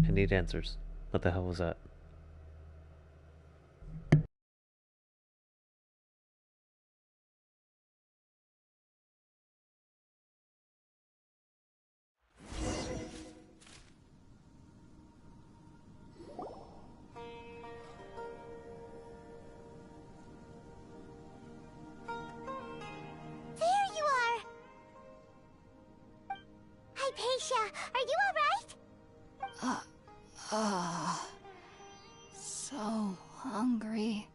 I need answers. What the hell was that? hungry.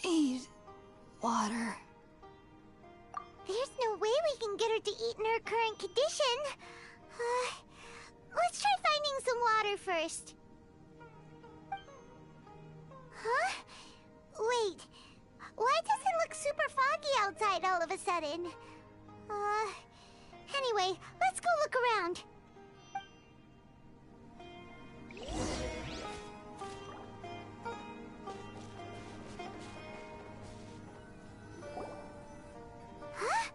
Need water. There's no way we can get her to eat in her current condition. Let's try finding some water first. Huh? Wait. Why does it look super foggy outside all of a sudden? Anyway, let's go look around. Huh?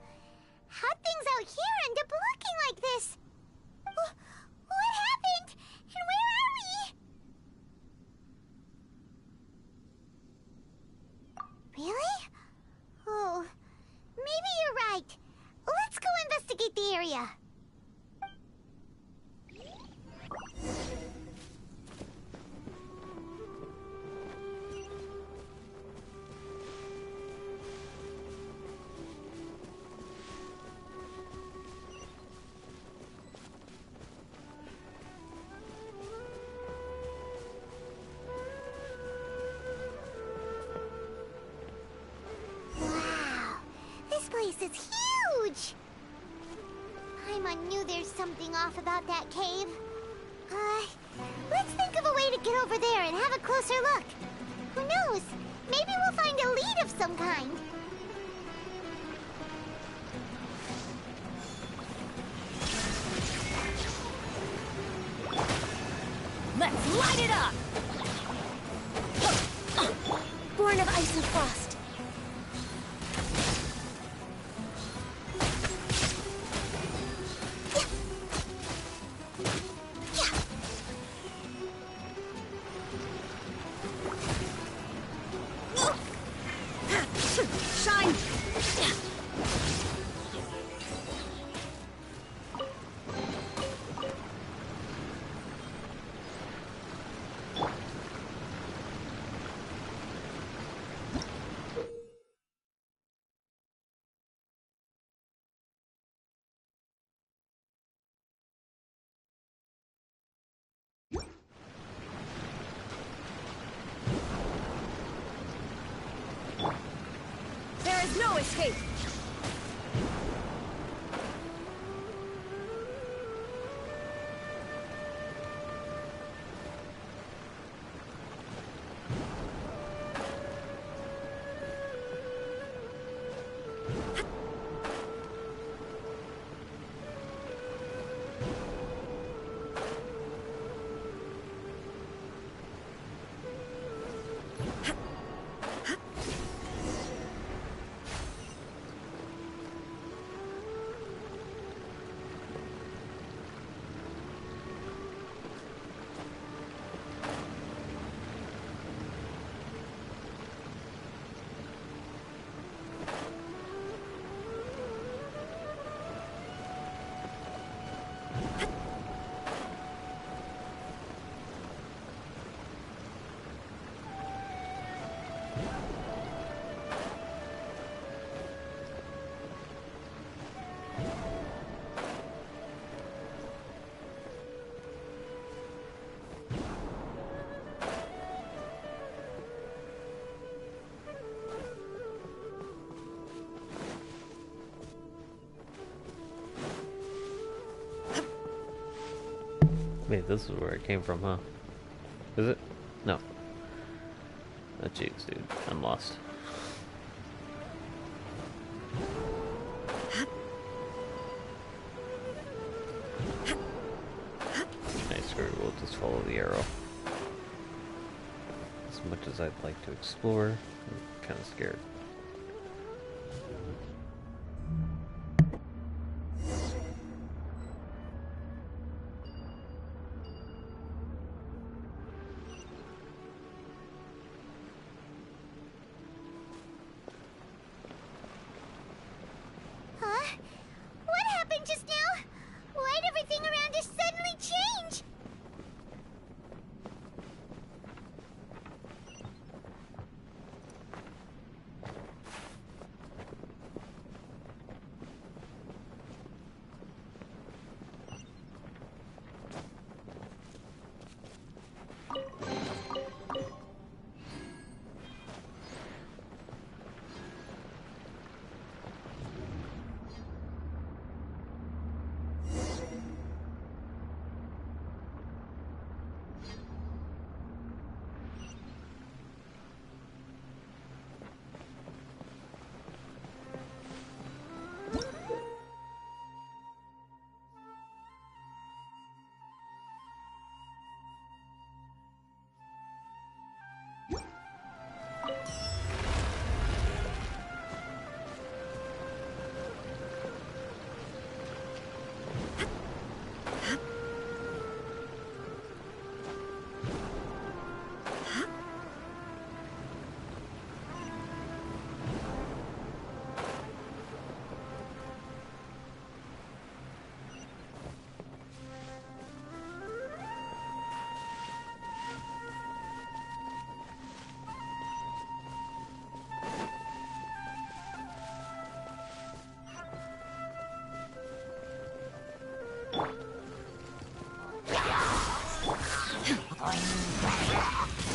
How'd things out here end up looking like this? What happened? And where are we? Really? Oh, maybe you're right. Let's go investigate the area. Wow, this place is huge! I knew there's something off about that cave. Let's think of a way to get over there and have a closer look. Who knows? Maybe we'll find a lead of some kind. Let's light it up! Born of ice and frost. Shine! There is no escape! Wait, this is where it came from, huh? Is it? No. Oh, jeez, dude. I'm lost. Nice, screw it. We'll just follow the arrow. As much as I'd like to explore, I'm kind of scared. Huh? What happened just now? Why'd everything around us suddenly change?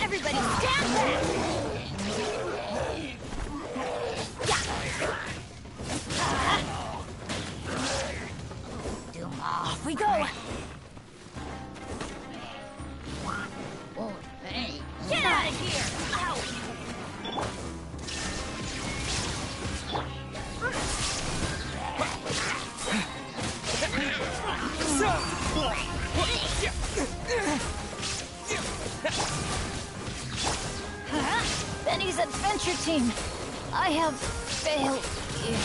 Everybody stand back! Off we go! Oh, hey. Get out of here! Ow! Benny's adventure team. I have failed you.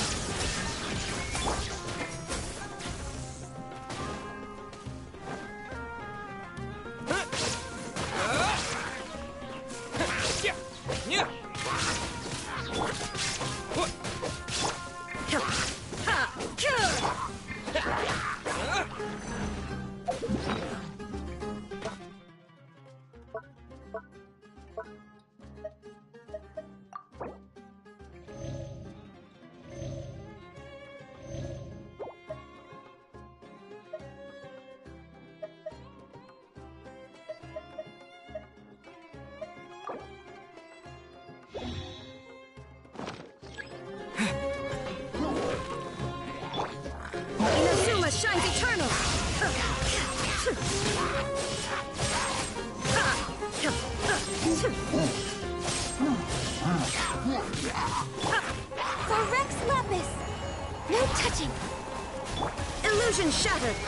Inazuma shines eternal! For Rex Lapis! No touching! Illusion shattered!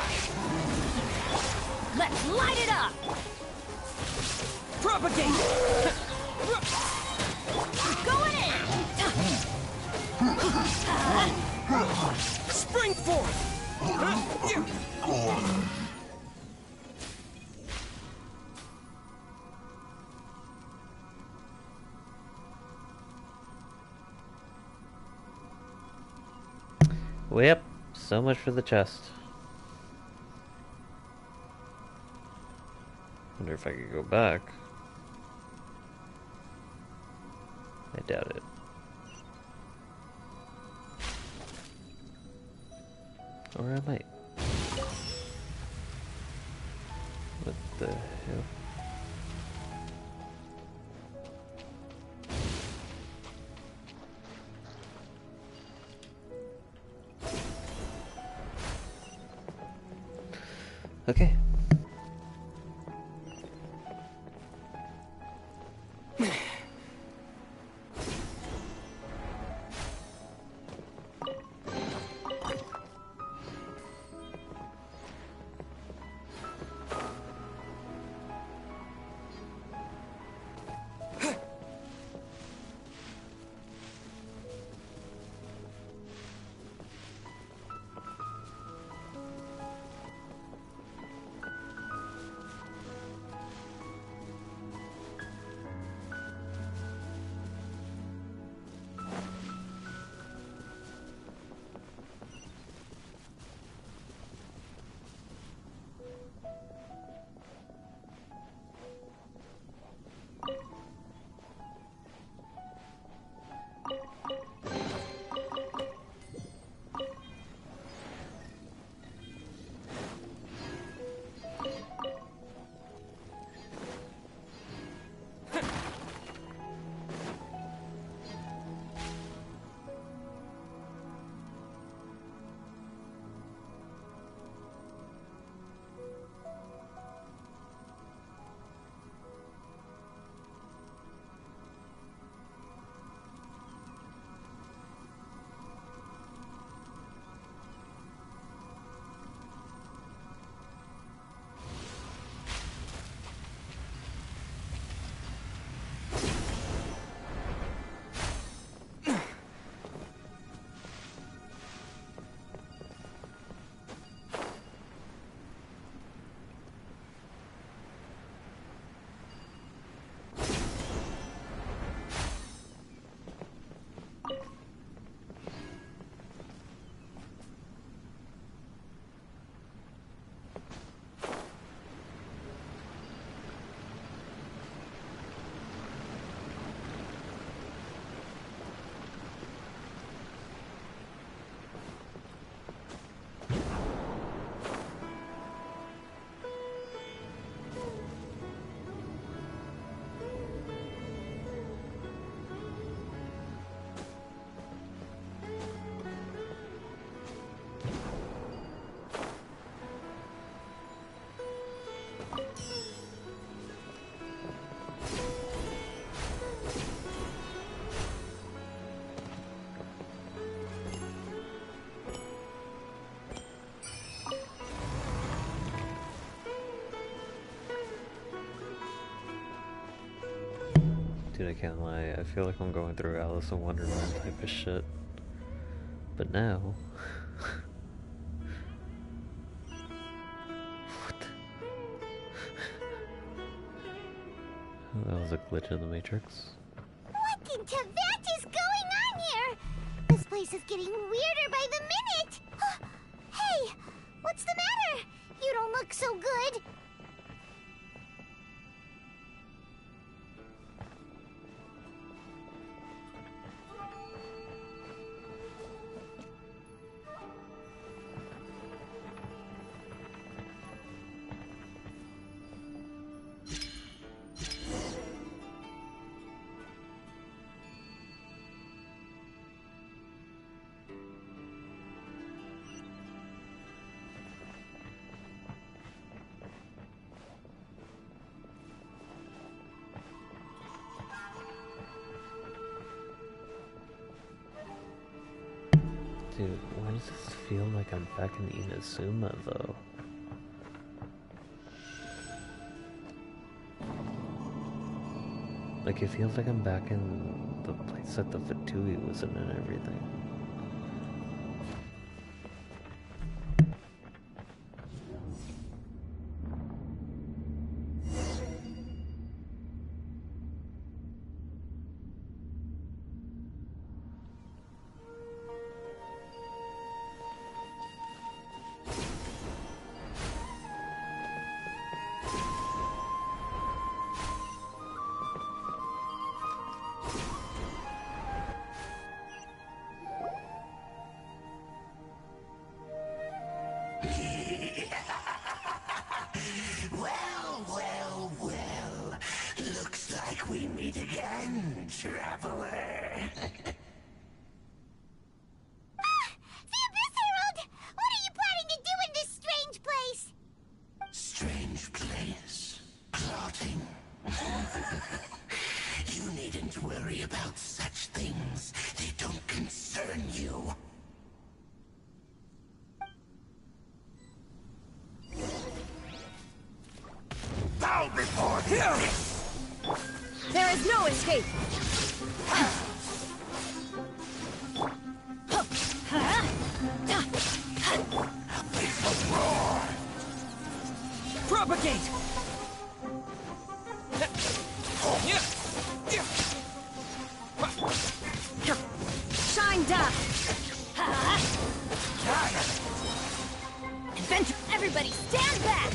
Let's light it up! Propagate! Going in! Spring forth! Well, yep, so much for the chest. Wonder if I could go back. I doubt it. Or I might. What the hell? Okay. Dude, I can't lie. I feel like I'm going through Alice in Wonderland type of shit. But now... What? That was a glitch in the Matrix. What in Tibet is going on here? This place is getting weirder by the minute. Hey, what's the matter? You don't look so good. Dude, why does this feel like I'm back in Inazuma, though? Like, it feels like I'm back in the place that the Fatui was in and everything. We meet again, traveler. The Abyss Herald! What are you planning to do in this strange place? Strange place? Plotting? You needn't worry about such things. They don't concern you. Bow before him! There is no escape! Propagate! Shine down! Adventure! Everybody stand back!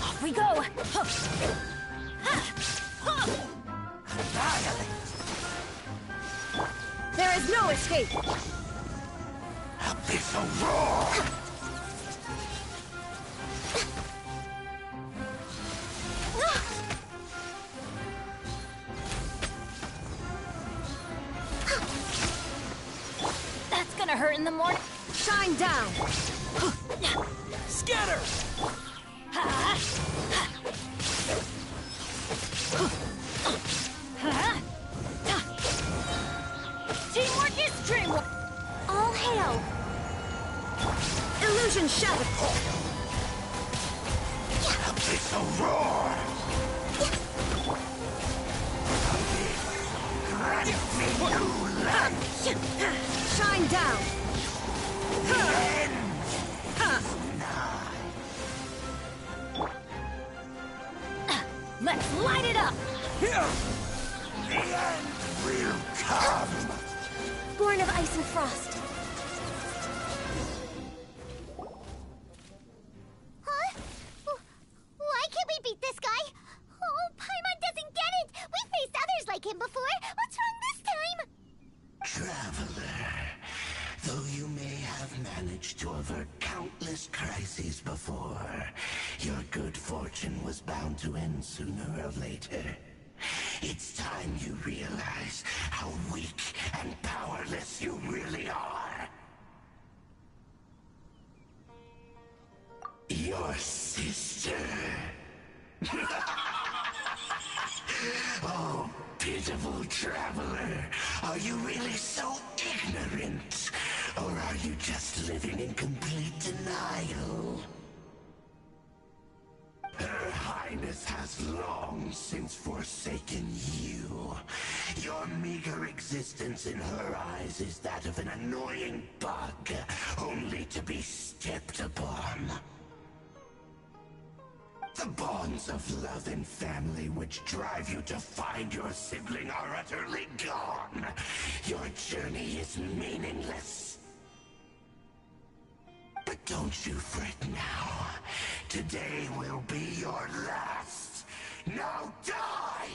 Off we go! There is no escape! Abyssal roar! That's gonna hurt in the morning. Shine down! Scatter! Teamwork is dreamwork! All hail! Illusion shattered! Abyssal roar! Grant me new life! Shine down! The end Let's light it up! The end will come! Born of ice and frost. Huh? Why can't we beat this guy? Oh, Paimon doesn't get it! We've faced others like him before! What's wrong this time? Traveler, though you may have managed to avert countless crises before, your good fortune was bound to end sooner or later. It's time you realize how weak and powerless you really are. Your sister. Oh, pitiful traveler. Are you really so ignorant? Or are you just living in complete denial? Her Highness has long since forsaken you. Your meager existence in her eyes is that of an annoying bug, only to be stepped upon. The bonds of love and family which drive you to find your sibling are utterly gone. Your journey is meaningless. But don't you fret now. Today will be your last. Now die!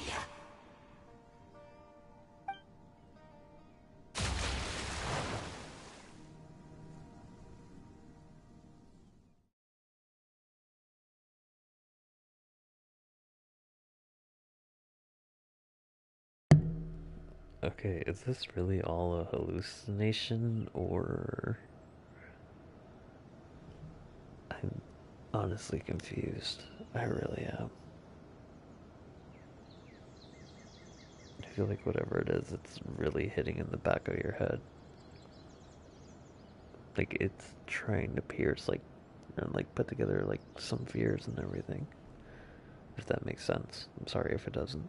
Okay, is this really all a hallucination, or... I'm honestly confused. I really am. I feel like whatever it is, it's really hitting in the back of your head. Like, it's trying to pierce, like, and, like, put together, like, some fears and everything. If that makes sense. I'm sorry if it doesn't.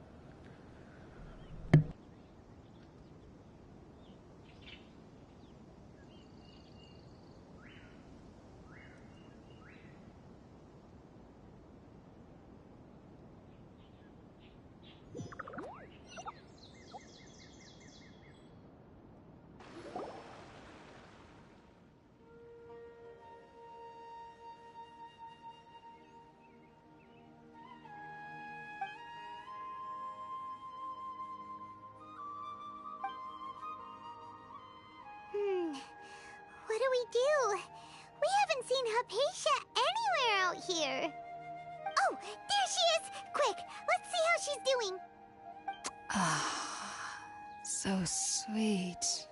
What do we do? We haven't seen Hypatia anywhere out here. Oh, there she is! Quick, let's see how she's doing. Ah, so sweet.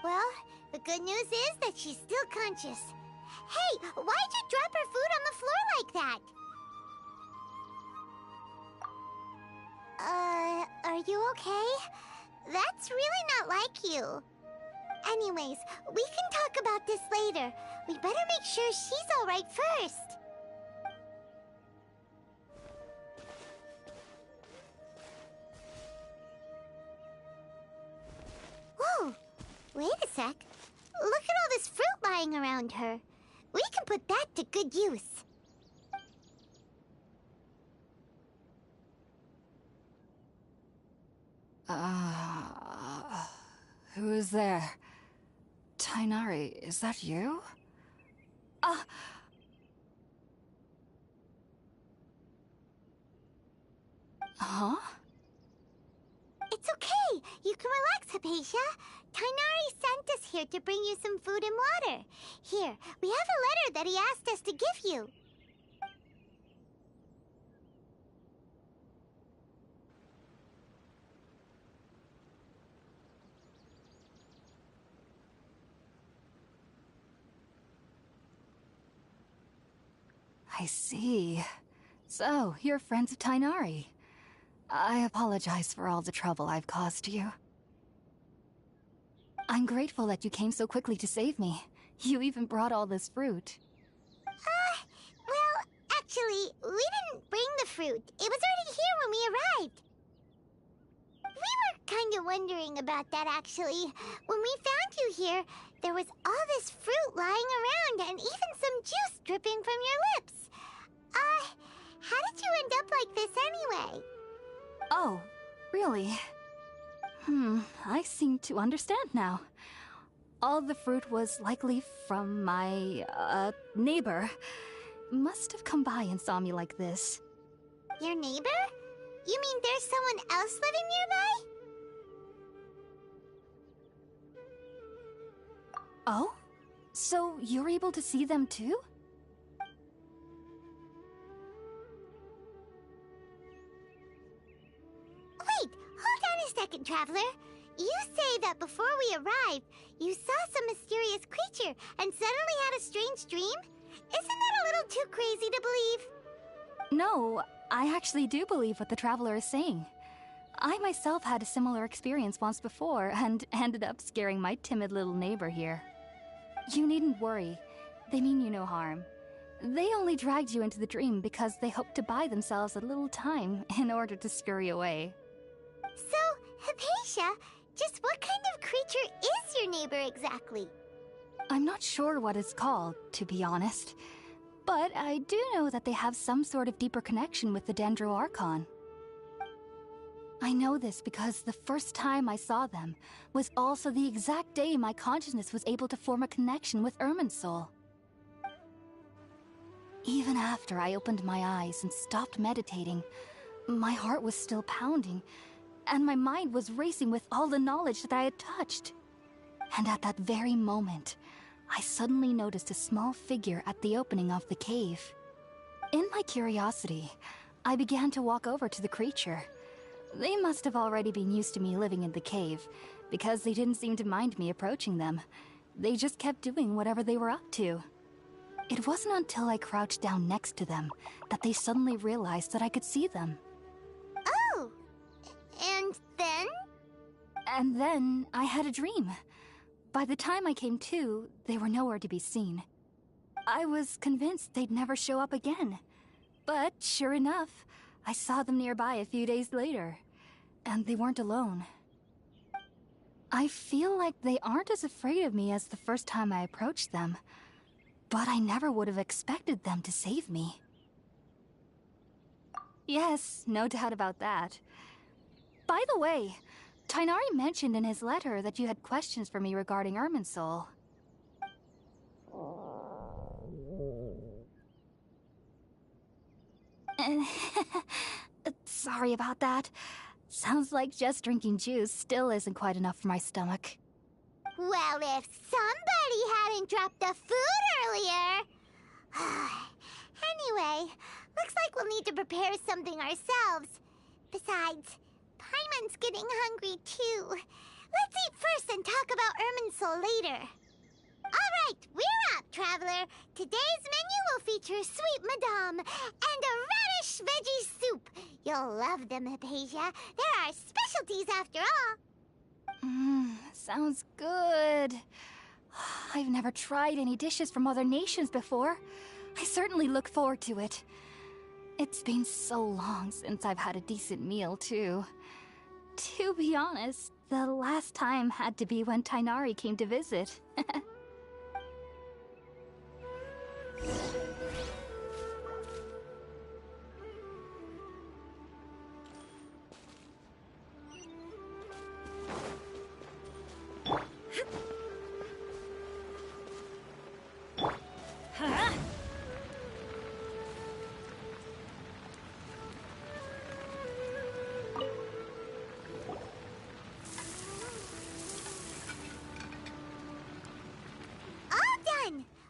Well, the good news is that she's still conscious. Hey, why'd you drop her food on the floor like that? Are you okay? That's really not like you. Anyways, we can talk about this later. We better make sure she's alright first. Whoa! Wait a sec. Look at all this fruit lying around her. We can put that to good use. Who is there? Tainari, is that you? Huh? It's okay. You can relax, Hypatia. Tainari sent us here to bring you some food and water. Here, we have a letter that he asked us to give you. I see. So, you're friends of Tainari. I apologize for all the trouble I've caused you. I'm grateful that you came so quickly to save me. You even brought all this fruit. Well, actually, we didn't bring the fruit. It was already here when we arrived. We were kind of wondering about that, actually. When we found you here, there was all this fruit lying around and even some juice dripping from your lips. How did you end up like this anyway? Oh, really? I seem to understand now. All the fruit was likely from my, neighbor. Must have come by and saw me like this. Your neighbor? You mean there's someone else living nearby? Oh? So you're able to see them too? Wait, hold on a second, Traveler. You say that before we arrived, you saw some mysterious creature and suddenly had a strange dream? Isn't that a little too crazy to believe? No, I actually do believe what the Traveler is saying. I myself had a similar experience once before and ended up scaring my timid little neighbor here. You needn't worry. They mean you no harm. They only dragged you into the dream because they hoped to buy themselves a little time in order to scurry away. So, Hypatia, just what kind of creature is your neighbor exactly? I'm not sure what it's called, to be honest. But I do know that they have some sort of deeper connection with the Dendro Archon. I know this because the first time I saw them was also the exact day my consciousness was able to form a connection with Irminsul. Even after I opened my eyes and stopped meditating, my heart was still pounding, and my mind was racing with all the knowledge that I had touched. And at that very moment, I suddenly noticed a small figure at the opening of the cave. In my curiosity, I began to walk over to the creature. They must have already been used to me living in the cave, because they didn't seem to mind me approaching them. They just kept doing whatever they were up to. It wasn't until I crouched down next to them that they suddenly realized that I could see them. Oh! And then? And then I had a dream. By the time I came to, they were nowhere to be seen. I was convinced they'd never show up again. But sure enough, I saw them nearby a few days later. And they weren't alone. I feel like they aren't as afraid of me as the first time I approached them. But I never would have expected them to save me. Yes, no doubt about that. By the way, Tighnari mentioned in his letter that you had questions for me regarding Irminsul. Sorry about that. Sounds like just drinking juice still isn't quite enough for my stomach. Well, if somebody hadn't dropped the food earlier... Anyway, looks like we'll need to prepare something ourselves. Besides, Paimon's getting hungry too. Let's eat first and talk about Irminsul later. Alright, we're up, Traveler. Today's menu will feature sweet madame and a radish veggie soup. You'll love them, Hypatia. They're our specialties after all. Sounds good. I've never tried any dishes from other nations before. I certainly look forward to it. It's been so long since I've had a decent meal, too. To be honest, the last time had to be when Tighnari came to visit.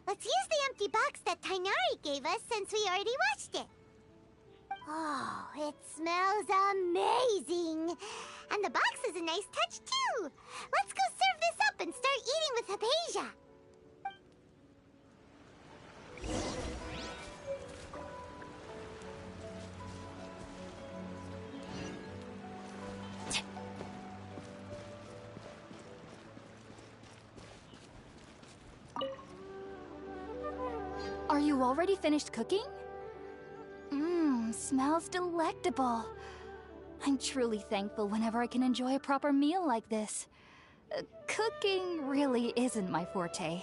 Let's use the empty box that Tighnari gave us since we already watched it. Oh, it smells amazing. And the box is a nice touch, too. Let's go serve this up and start eating with Hypatia. Are you already finished cooking? Smells delectable. I'm truly thankful whenever I can enjoy a proper meal like this. Cooking really isn't my forte.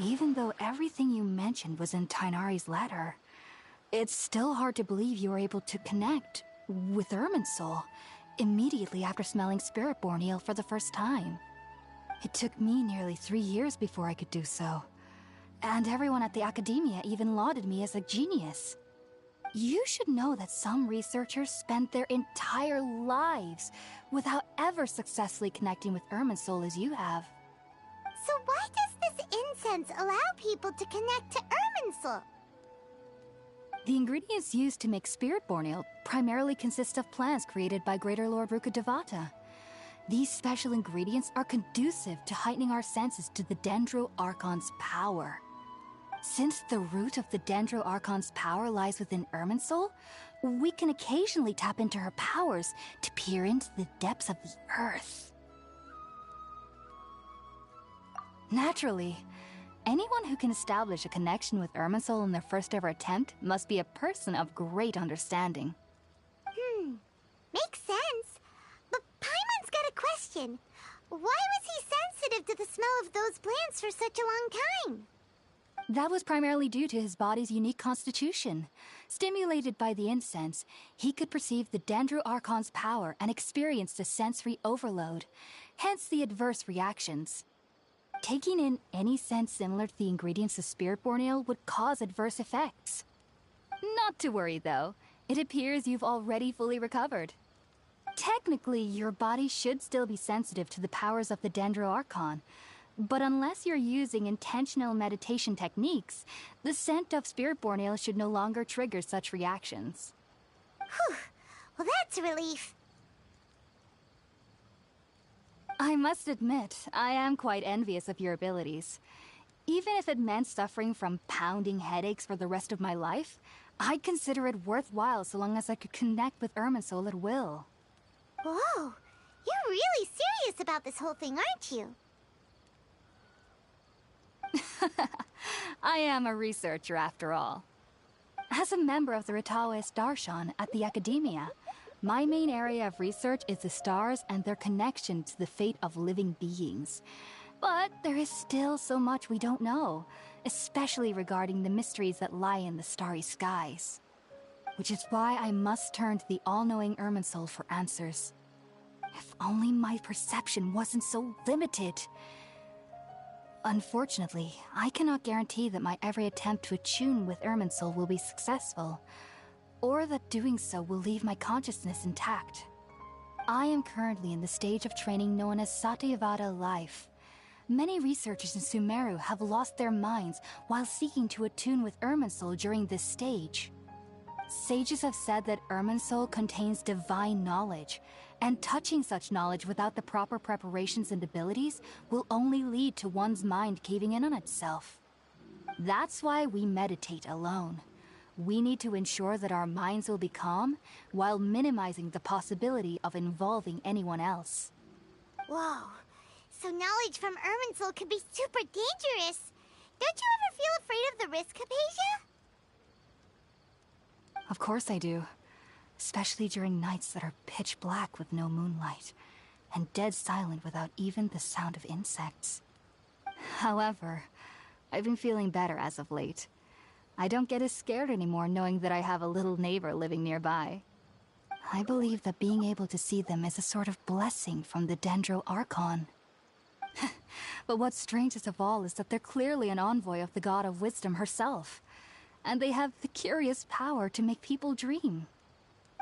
Even though everything you mentioned was in Tighnari's letter, it's still hard to believe you were able to connect with Irminsul immediately after smelling Spiritborn eel for the first time. It took me nearly 3 years before I could do so, and everyone at the Academia even lauded me as a genius. You should know that some researchers spent their entire lives without ever successfully connecting with Irminsul as you have. So why does this incense allow people to connect to Irminsul? The ingredients used to make spirit-born ale primarily consist of plants created by Greater Lord Rukkhadevata. These special ingredients are conducive to heightening our senses to the Dendro Archon's power. Since the root of the Dendro Archon's power lies within Irminsul, we can occasionally tap into her powers to peer into the depths of the earth. Naturally, anyone who can establish a connection with Irminsul in their first ever attempt must be a person of great understanding. Makes sense. But Paimon's got a question. Why was he sensitive to the smell of those plants for such a long time? That was primarily due to his body's unique constitution. Stimulated by the incense, he could perceive the Dendro Archon's power and experienced a sensory overload, hence the adverse reactions. Taking in any scent similar to the ingredients of Spirit-born ale would cause adverse effects. Not to worry, though. It appears you've already fully recovered. Technically, your body should still be sensitive to the powers of the Dendro Archon, but unless you're using intentional meditation techniques, the scent of Spirit-born ale should no longer trigger such reactions. Whew. Well, that's a relief. I must admit, I am quite envious of your abilities. Even if it meant suffering from pounding headaches for the rest of my life, I'd consider it worthwhile so long as I could connect with Irminsul at will. Whoa, you're really serious about this whole thing, aren't you? I am a researcher after all. As a member of the Ritaoist Darshan at the Academia, my main area of research is the stars and their connection to the fate of living beings. But there is still so much we don't know, especially regarding the mysteries that lie in the starry skies. Which is why I must turn to the all-knowing Irminsul for answers. If only my perception wasn't so limited. Unfortunately, I cannot guarantee that my every attempt to attune with Irminsul will be successful, or that doing so will leave my consciousness intact. I am currently in the stage of training known as Satyavada life. Many researchers in Sumeru have lost their minds while seeking to attune with Irminsul during this stage. Sages have said that Irminsul contains divine knowledge, and touching such knowledge without the proper preparations and abilities will only lead to one's mind caving in on itself. That's why we meditate alone. We need to ensure that our minds will be calm while minimizing the possibility of involving anyone else. Whoa, so knowledge from Irminsul could be super dangerous. Don't you ever feel afraid of the risk, Hypatia? Of course I do. Especially during nights that are pitch black with no moonlight, and dead silent without even the sound of insects. However, I've been feeling better as of late. I don't get as scared anymore knowing that I have a little neighbor living nearby. I believe that being able to see them is a sort of blessing from the Dendro Archon. But what's strangest of all is that they're clearly an envoy of the God of Wisdom herself, and they have the curious power to make people dream.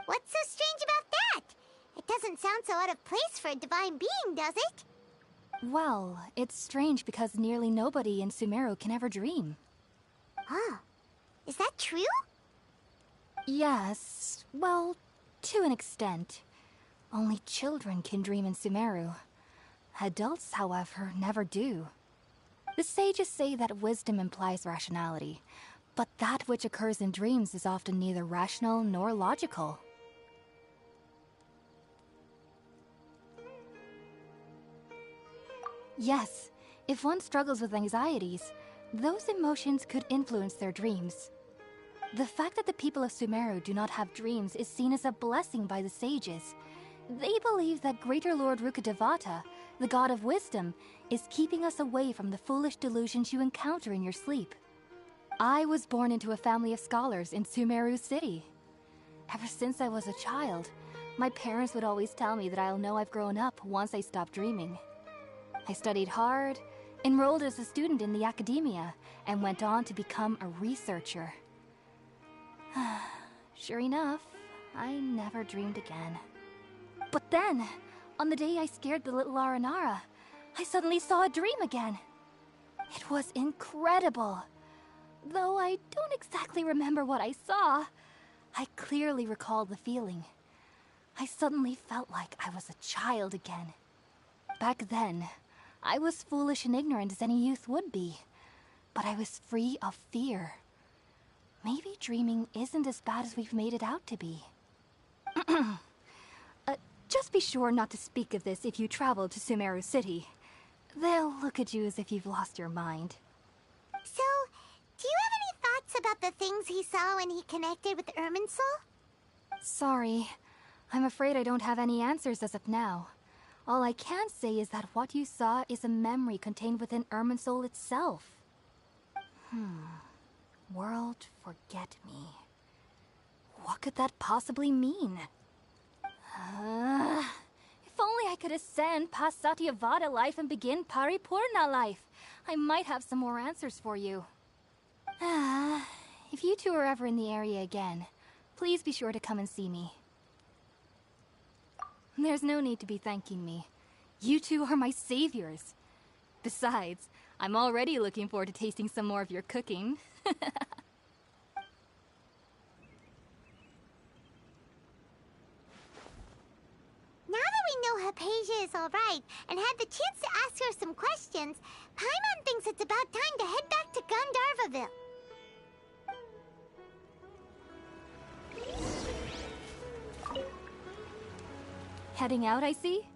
What's so strange about that? It doesn't sound so out of place for a divine being, does it? Well, it's strange because nearly nobody in Sumeru can ever dream. Huh. Is that true? Yes, well, to an extent. Only children can dream in Sumeru. Adults, however, never do. The sages say that wisdom implies rationality, but that which occurs in dreams is often neither rational nor logical. Yes, if one struggles with anxieties, those emotions could influence their dreams. The fact that the people of Sumeru do not have dreams is seen as a blessing by the sages. They believe that Greater Lord Rukkhadevata, the God of Wisdom, is keeping us away from the foolish delusions you encounter in your sleep. I was born into a family of scholars in Sumeru City. Ever since I was a child, my parents would always tell me that I'll know I've grown up once I stop dreaming. I studied hard, enrolled as a student in the Academia, and went on to become a researcher. Sure enough, I never dreamed again. But then, on the day I scared the little Aranara, I suddenly saw a dream again. It was incredible. Though I don't exactly remember what I saw, I clearly recall the feeling. I suddenly felt like I was a child again. Back then, I was foolish and ignorant as any youth would be, but I was free of fear. Maybe dreaming isn't as bad as we've made it out to be. Just be sure not to speak of this if you travel to Sumeru City. They'll look at you as if you've lost your mind. So, do you have any thoughts about the things he saw when he connected with Irminsul? Sorry. I'm afraid I don't have any answers as of now. All I can say is that what you saw is a memory contained within Irminsul itself. World forget me. What could that possibly mean? If only I could ascend past Satyavada life and begin Paripurna life. I might have some more answers for you. If you two are ever in the area again, please be sure to come and see me. There's no need to be thanking me. You two are my saviors. Besides, I'm already looking forward to tasting some more of your cooking. Now that we know Hypatia is alright and had the chance to ask her some questions, Paimon thinks it's about time to head back to Gandharvaville. Heading out, I see?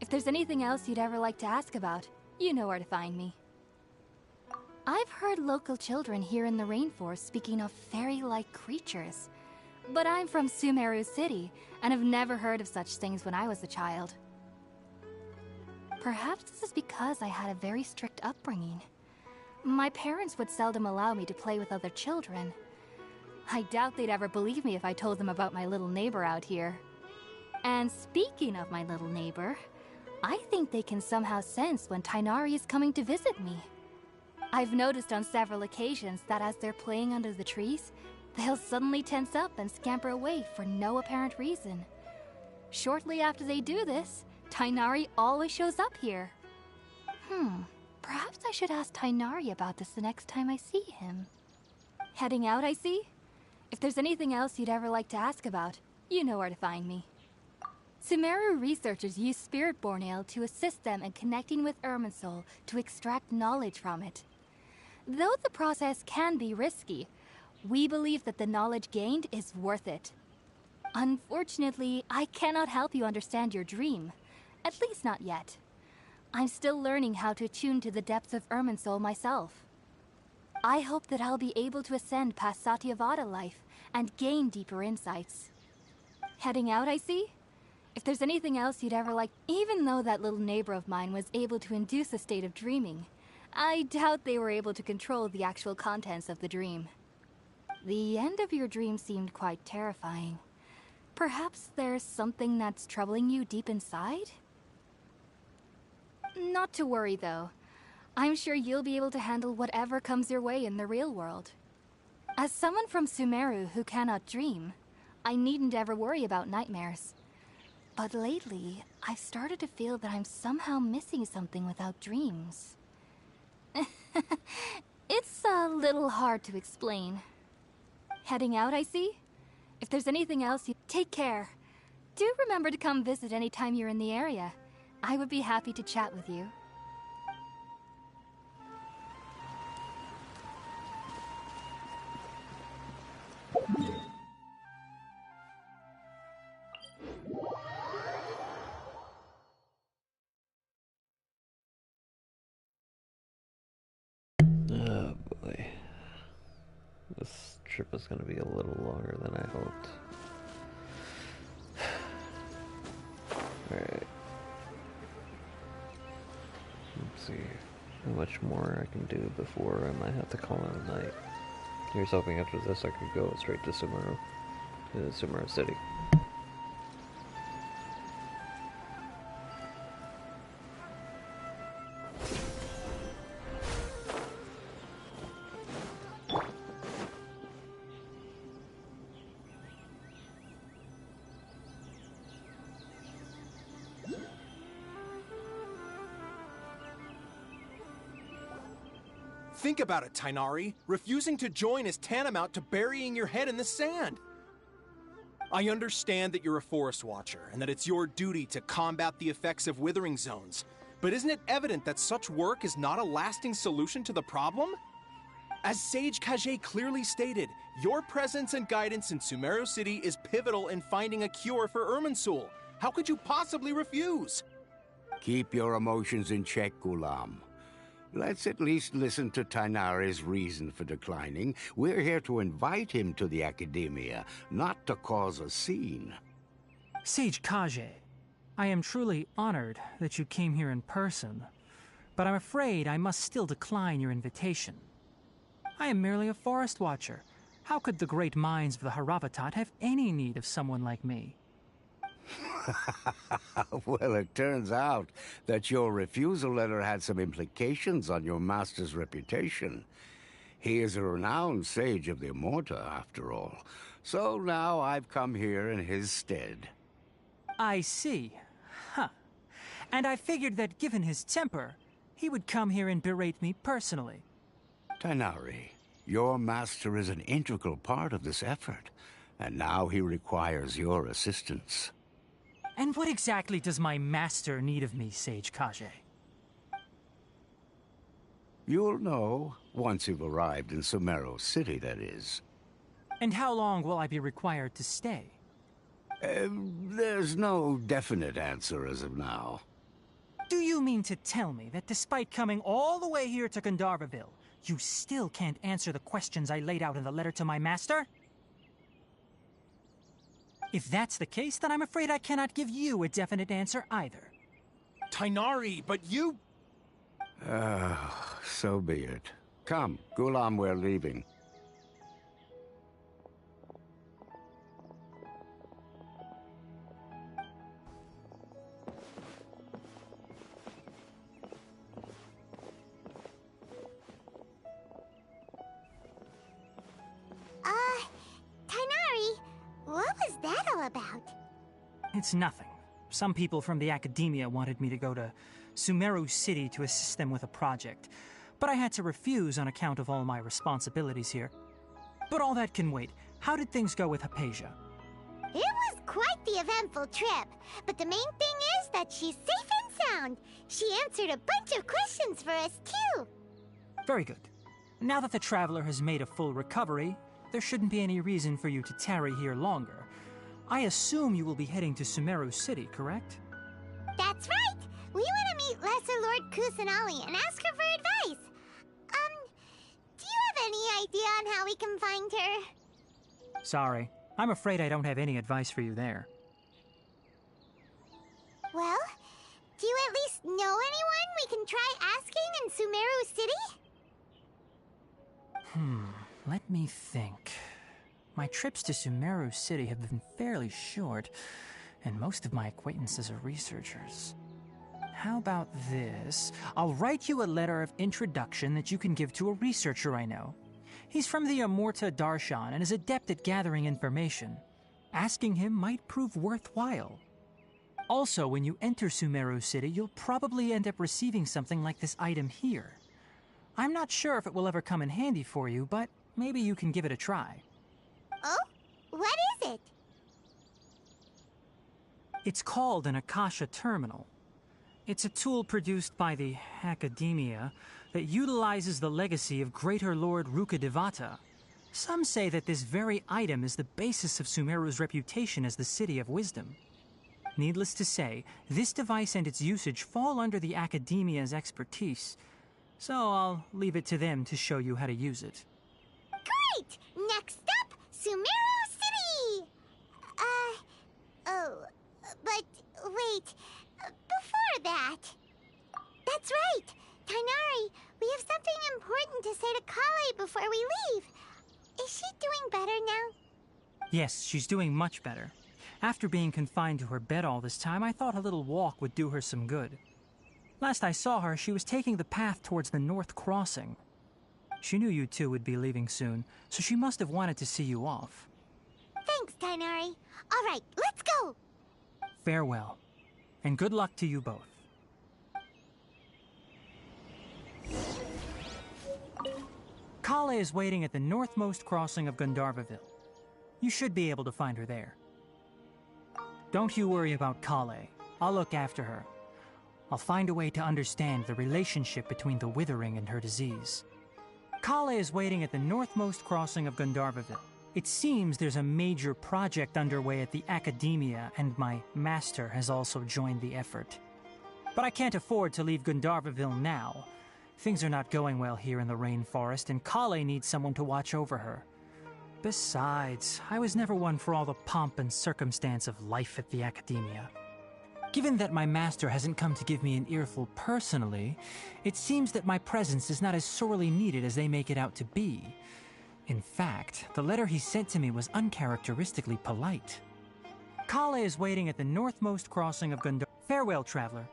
If there's anything else you'd ever like to ask about, you know where to find me. I've heard local children here in the rainforest speaking of fairy-like creatures. But I'm from Sumeru City, and have never heard of such things when I was a child. Perhaps this is because I had a very strict upbringing. My parents would seldom allow me to play with other children. I doubt they'd ever believe me if I told them about my little neighbor out here. And speaking of my little neighbor, I think they can somehow sense when Tighnari is coming to visit me. I've noticed on several occasions that as they're playing under the trees, they'll suddenly tense up and scamper away for no apparent reason. Shortly after they do this, Tighnari always shows up here. Perhaps I should ask Tighnari about this the next time I see him. Heading out, I see? If there's anything else you'd ever like to ask about, you know where to find me. Sumeru researchers use Spirit-born ale to assist them in connecting with Irminsul to extract knowledge from it. Though the process can be risky, we believe that the knowledge gained is worth it. Unfortunately, I cannot help you understand your dream. At least not yet. I'm still learning how to attune to the depths of Irminsul myself. I hope that I'll be able to ascend past Satyavada life and gain deeper insights. Heading out, I see? If there's anything else you'd ever like... Even though that little neighbor of mine was able to induce a state of dreaming, I doubt they were able to control the actual contents of the dream. The end of your dream seemed quite terrifying. Perhaps there's something that's troubling you deep inside? Not to worry, though. I'm sure you'll be able to handle whatever comes your way in the real world. As someone from Sumeru who cannot dream, I needn't ever worry about nightmares. But lately, I've started to feel that I'm somehow missing something without dreams. It's a little hard to explain. Heading out, I see? If there's anything else, you take care. Do remember to come visit anytime you're in the area. I would be happy to chat with you. Oh boy. This trip is going to be a little longer than I hoped. Alright. Let's see how much more I can do before I might have to call it a night. Here's hoping after this I could go straight to Sumeru. To Sumeru City. Think about it, Tainari. Refusing to join is tantamount to burying your head in the sand. I understand that you're a forest watcher, and that it's your duty to combat the effects of withering zones. But isn't it evident that such work is not a lasting solution to the problem? As Sage Kage clearly stated, your presence and guidance in Sumeru City is pivotal in finding a cure for Irminsul. How could you possibly refuse? Keep your emotions in check, Gulam. Let's at least listen to Tainari's reason for declining. We're here to invite him to the Academia, not to cause a scene. Sage Kage, I am truly honored that you came here in person, but I'm afraid I must still decline your invitation. I am merely a forest watcher. How could the great minds of the Haravatat have any need of someone like me? Well, it turns out that your refusal letter had some implications on your master's reputation. He is a renowned sage of the Immorta, after all. So now I've come here in his stead. I see. Huh. And I figured that given his temper, he would come here and berate me personally. Tainari, your master is an integral part of this effort, and now he requires your assistance. And what exactly does my master need of me, Sage Kage? You'll know, once you've arrived in Sumeru City, that is. And how long will I be required to stay? There's no definite answer as of now. Do you mean to tell me that despite coming all the way here to Gandharvaville, you still can't answer the questions I laid out in the letter to my master? If that's the case, then I'm afraid I cannot give you a definite answer either. Tainari, but you... So be it. Come, Gulam, we're leaving. Tainari, what was that all about? It's nothing. Some people from the Academia wanted me to go to Sumeru City to assist them with a project, but I had to refuse on account of all my responsibilities here. But all that can wait. How did things go with Hypatia? It was quite the eventful trip, but the main thing is that she's safe and sound. She answered a bunch of questions for us, too. Very good. Now that the Traveler has made a full recovery, there shouldn't be any reason for you to tarry here longer. I assume you will be heading to Sumeru City, correct? That's right! We want to meet Lesser Lord Kusanali and ask her for advice. Do you have any idea on how we can find her? Sorry. I'm afraid I don't have any advice for you there. Well, do you at least know anyone we can try asking in Sumeru City? Let me think. My trips to Sumeru City have been fairly short, and most of my acquaintances are researchers. How about this? I'll write you a letter of introduction that you can give to a researcher I know. He's from the Immorta Darshan and is adept at gathering information. Asking him might prove worthwhile. Also, when you enter Sumeru City, you'll probably end up receiving something like this item here. I'm not sure if it will ever come in handy for you, but maybe you can give it a try. Oh? What is it? It's called an Akasha Terminal. It's a tool produced by the Academia that utilizes the legacy of Greater Lord Rukkhadevata. Some say that this very item is the basis of Sumeru's reputation as the City of Wisdom. Needless to say, this device and its usage fall under the Academia's expertise, so I'll leave it to them to show you how to use it. Great! Next up, Sumeru City! But wait, before that... That's right! Tainari, we have something important to say to Kale before we leave. Is she doing better now? Yes, she's doing much better. After being confined to her bed all this time, I thought a little walk would do her some good. Last I saw her, she was taking the path towards the North Crossing. She knew you two would be leaving soon, so she must have wanted to see you off. Thanks, Tainari. All right, let's go! Farewell, and good luck to you both. Kale is waiting at the northmost crossing of Gandharvaville. You should be able to find her there. Don't you worry about Kale. I'll look after her. I'll find a way to understand the relationship between the withering and her disease. Kale is waiting at the northmost crossing of Gandharvaville. It seems there's a major project underway at the Academia, and my master has also joined the effort. But I can't afford to leave Gandharvaville now. Things are not going well here in the rainforest, and Kale needs someone to watch over her. Besides, I was never one for all the pomp and circumstance of life at the Academia. Given that my master hasn't come to give me an earful personally, it seems that my presence is not as sorely needed as they make it out to be. In fact, the letter he sent to me was uncharacteristically polite. Kale is waiting at the northmost crossing of Gandhar. Farewell, traveler.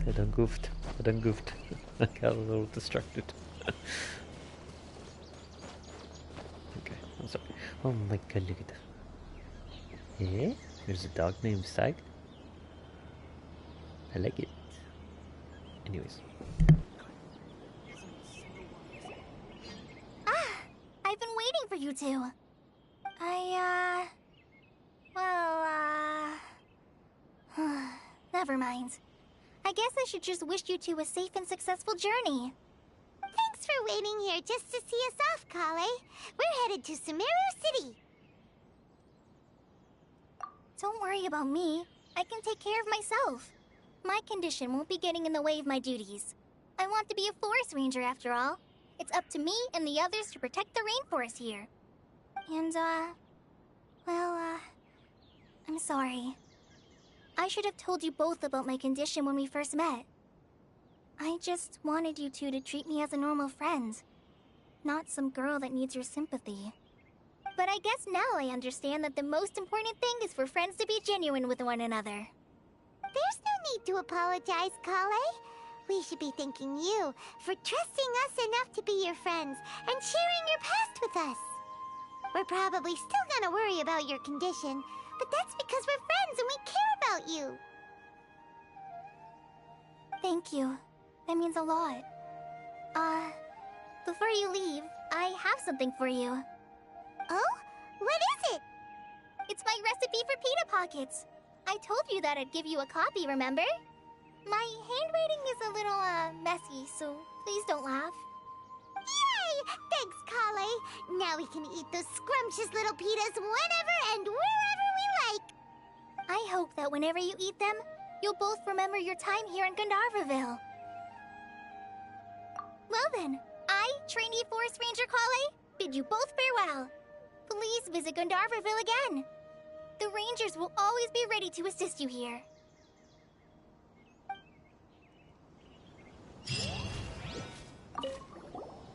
I done goofed. I got a little distracted. Okay, I'm sorry. Oh my god, look at that. Yeah, there's a dog named Sag. I like it. Anyways. I've been waiting for you two. Never mind. I guess I should just wish you two a safe and successful journey. Thanks for waiting here just to see us off, Kale. We're headed to Sumeru City. Don't worry about me. I can take care of myself. My condition won't be getting in the way of my duties. I want to be a forest ranger after all. It's up to me and the others to protect the rainforest here. And, I'm sorry. I should have told you both about my condition when we first met. I just wanted you two to treat me as a normal friend, not some girl that needs your sympathy. But I guess now I understand that the most important thing is for friends to be genuine with one another. There's no need to apologize, Kale. We should be thanking you for trusting us enough to be your friends and sharing your past with us. We're probably still gonna worry about your condition, but that's because we're friends and we care about you. Thank you. That means a lot. Before you leave, I have something for you. Oh? What is it? It's my recipe for pita pockets. I told you that I'd give you a copy, remember? My handwriting is a little, messy, so please don't laugh. Yay! Thanks, Kale. Now we can eat those scrumptious little pitas whenever and wherever we like. I hope that whenever you eat them, you'll both remember your time here in Gandharvaville. Well then, I, trainee Forest Ranger Kale, bid you both farewell. Please visit Gandharvaville again. The Rangers will always be ready to assist you here.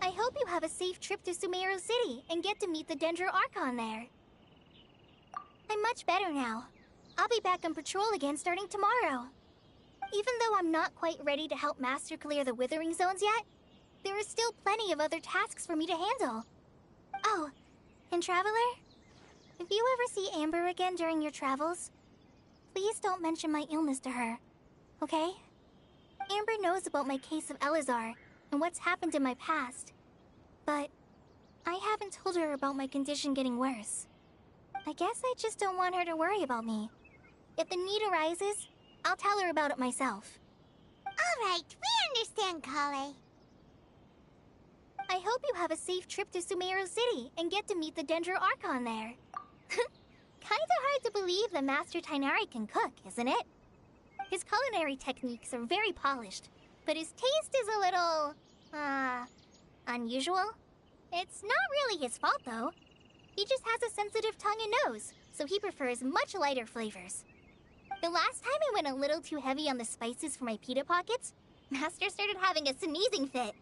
I hope you have a safe trip to Sumeru City and get to meet the Dendro Archon there. I'm much better now. I'll be back on patrol again starting tomorrow. Even though I'm not quite ready to help Master clear the Withering Zones yet, there are still plenty of other tasks for me to handle. Oh, and Traveler, if you ever see Amber again during your travels, please don't mention my illness to her, okay? Amber knows about my case of Elazar and what's happened in my past, but I haven't told her about my condition getting worse. I guess I just don't want her to worry about me. If the need arises, I'll tell her about it myself. All right, we understand, Kale. I hope you have a safe trip to Sumeru City and get to meet the Dendro Archon there. Kinda hard to believe that Master Tighnari can cook, isn't it? His culinary techniques are very polished, but his taste is a little, unusual. It's not really his fault, though. He just has a sensitive tongue and nose, so he prefers much lighter flavors. The last time I went a little too heavy on the spices for my pita pockets, Master started having a sneezing fit.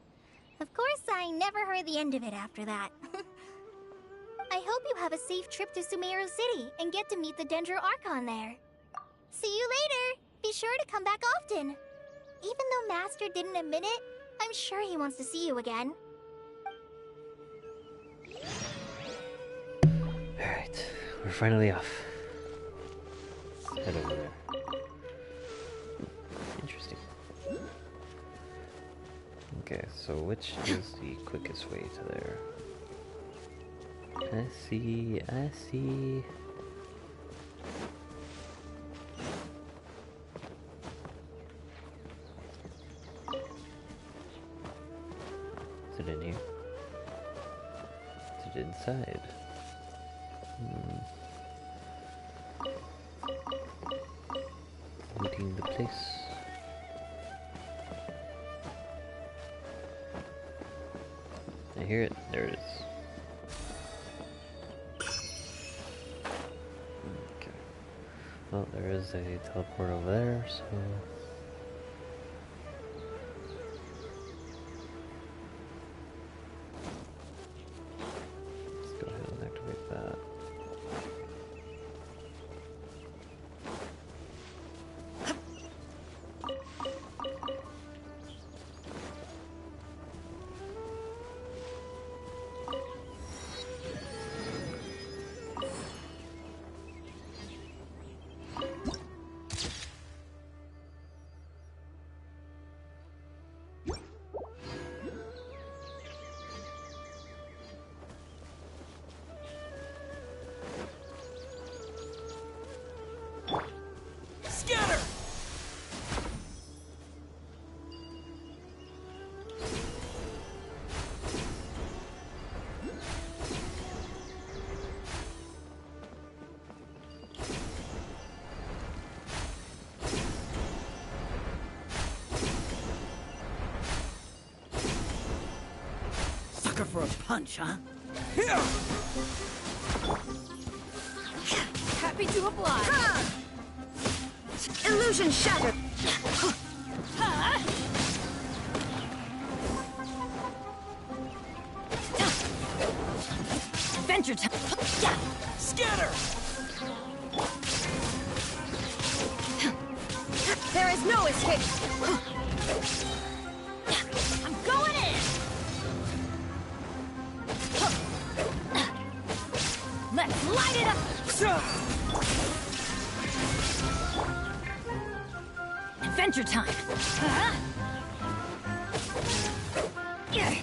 Of course, I never heard the end of it after that. I hope you have a safe trip to Sumeru City and get to meet the Dendro Archon there. See you later! Be sure to come back often. Even though Master didn't admit it, I'm sure he wants to see you again. we're finally off. Let's head over there. Interesting. Okay, so which is the quickest way to there? I see, I see. Is it in here? Is it inside? Looting the place. I hear it. There it is. Okay. Well, there is a teleport over there, so... let's go ahead and activate that. Scatter! Sucker for a punch, huh? Happy to oblige. Illusion shattered. Adventure time. Scatter! There is no escape. I'm going in. Let's light it up. Adventure time. Yeah.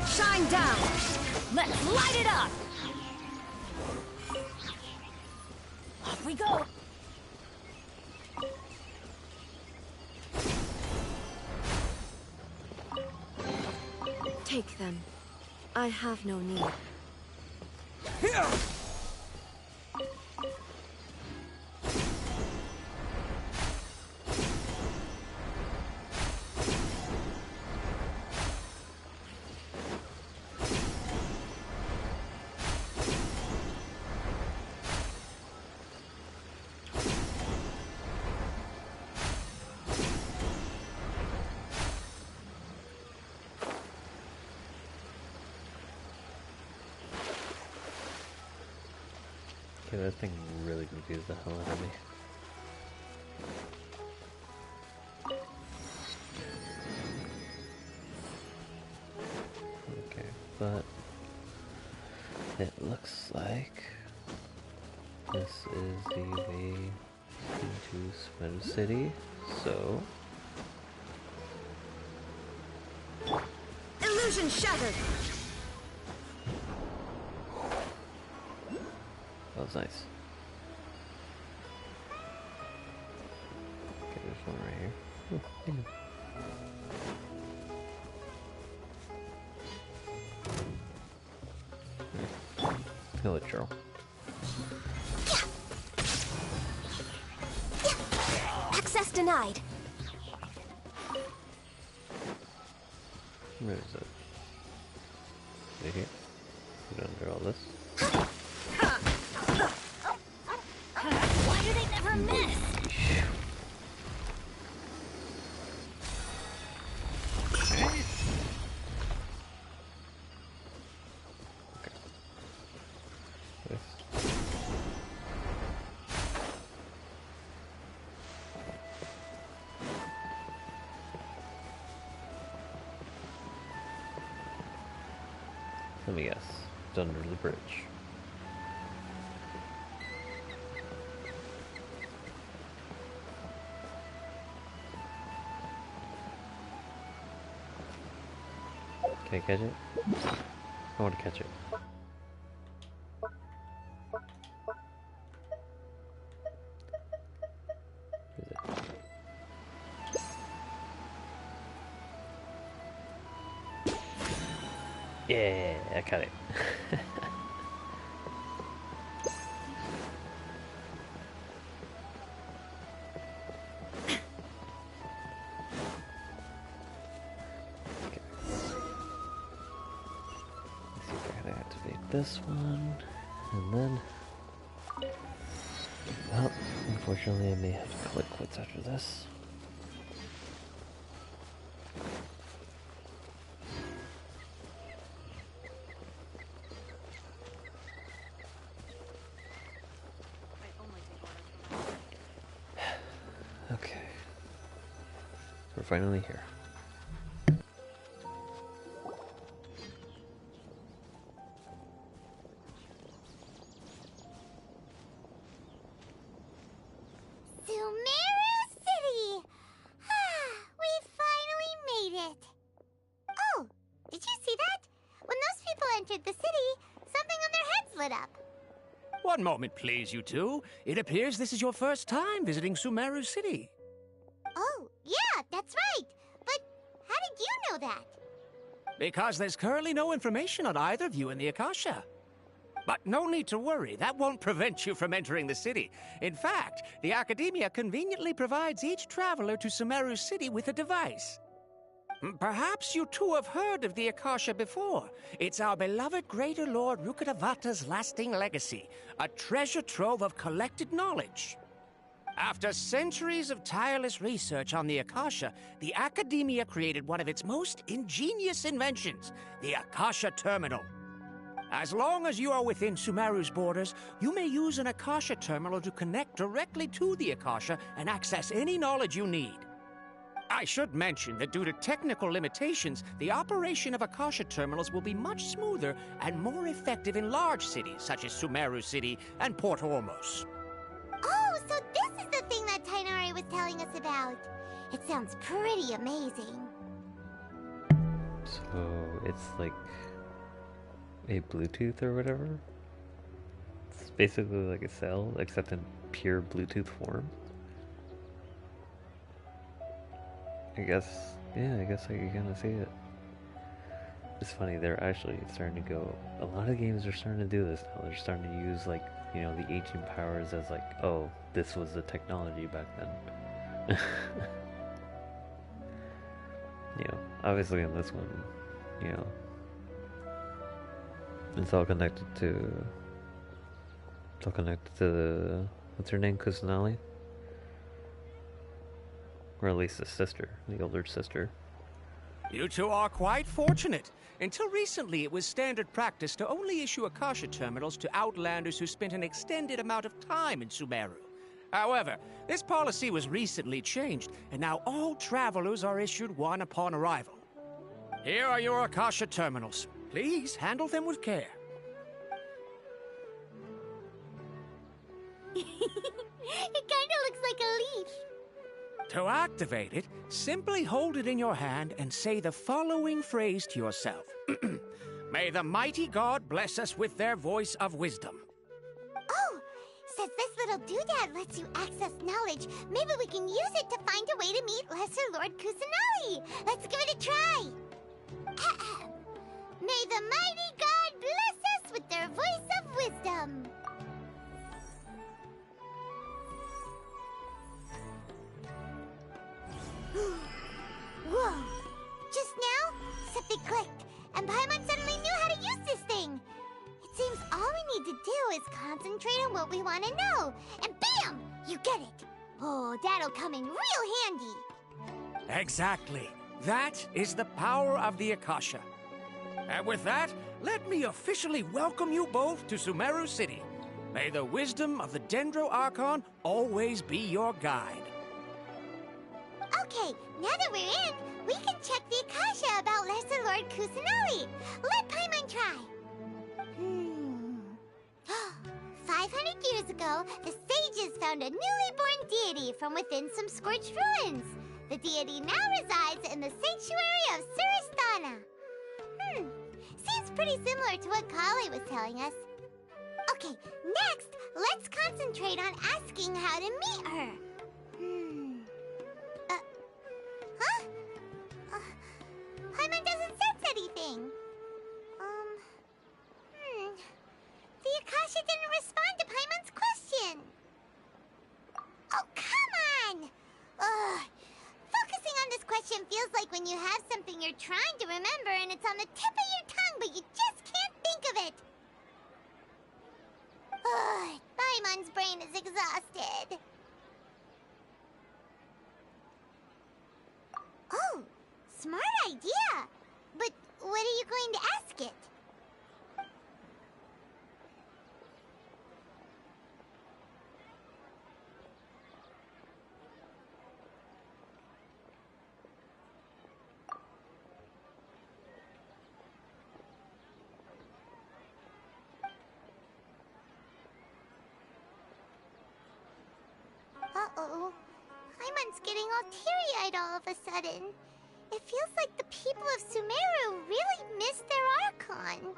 Shine down. Let's light it up. Off we go. Take them. I have no need. Okay, that thing really confused the hell out of me. Okay, but it looks like this is the way into Sumeru City, so... Illusion shattered. That was nice. Okay, there's one right here. Oh, yeah. Hello, Cheryl. Access denied. Where is it? Right here? Put it under all this. Why do they never miss? Let me guess. It's under the bridge. Can I catch it? I want to catch it. Yeah, I got it. Okay. Let's see if I gotta activate this one, and then. Well, unfortunately, I may have to click quits after this. Okay. We're finally here. Sumeru City! We finally made it! Oh, did you see that? When those people entered the city, something on their heads lit up. One moment, please, you two. It appears this is your first time visiting Sumeru City. Oh, yeah, that's right. But how did you know that? Because there's currently no information on either of you in the Akasha. But no need to worry, that won't prevent you from entering the city. In fact, the Academia conveniently provides each traveler to Sumeru City with a device. Perhaps you two have heard of the Akasha before. It's our beloved Greater Lord Rukkhadevata's lasting legacy, a treasure trove of collected knowledge. After centuries of tireless research on the Akasha, the Academia created one of its most ingenious inventions, the Akasha Terminal. As long as you are within Sumeru's borders, you may use an Akasha terminal to connect directly to the Akasha and access any knowledge you need. I should mention that due to technical limitations, the operation of Akasha terminals will be much smoother and more effective in large cities such as Sumeru City and Port Ormos. Oh, so this is the thing that Tainari was telling us about. It sounds pretty amazing. So it's like a Bluetooth or whatever? It's basically like a cell, except in pure Bluetooth form. I guess, yeah, I guess I can kind of see it. It's funny, they're actually starting to go, a lot of games are starting to do this now. They're starting to use, like, you know, the ancient powers as like, oh, this was the technology back then. You know, obviously in this one, you know, it's all connected to the, what's her name, Kusanali? Or at least the sister, the older sister. You two are quite fortunate. Until recently, it was standard practice to only issue Akasha terminals to outlanders who spent an extended amount of time in Sumeru. However, this policy was recently changed, and now all travelers are issued one upon arrival. Here are your Akasha terminals. Please handle them with care. It kinda looks like a leaf. To activate it, simply hold it in your hand and say the following phrase to yourself. May the mighty God bless us with their voice of wisdom. Oh, since this little doodad lets you access knowledge, maybe we can use it to find a way to meet Lesser Lord Kusanali. Let's give it a try. May the mighty God bless us with their voice of wisdom. Whoa! Just now, something clicked, and Paimon suddenly knew how to use this thing. It seems all we need to do is concentrate on what we want to know, and bam! You get it. Oh, that'll come in real handy. Exactly. That is the power of the Akasha. And with that, let me officially welcome you both to Sumeru City. May the wisdom of the Dendro Archon always be your guide. Okay, now that we're in, we can check the Akasha about Lesser Lord Kusanali. Let Paimon try. years ago, the sages found a newly born deity from within some scorched ruins. The deity now resides in the sanctuary of Suristana. Seems pretty similar to what Kale was telling us. Okay, next, let's concentrate on asking how to meet her. Paimon doesn't sense anything. The Akasha didn't respond to Paimon's question. Oh, come on! Focusing on this question feels like when you have something you're trying to remember and it's on the tip of your tongue, but you just can't think of it. Paimon's brain is exhausted. Oh, smart idea. But what are you going to ask it? Uh-oh. Paimon's getting all teary-eyed all of a sudden. It feels like the people of Sumeru really missed their Archon.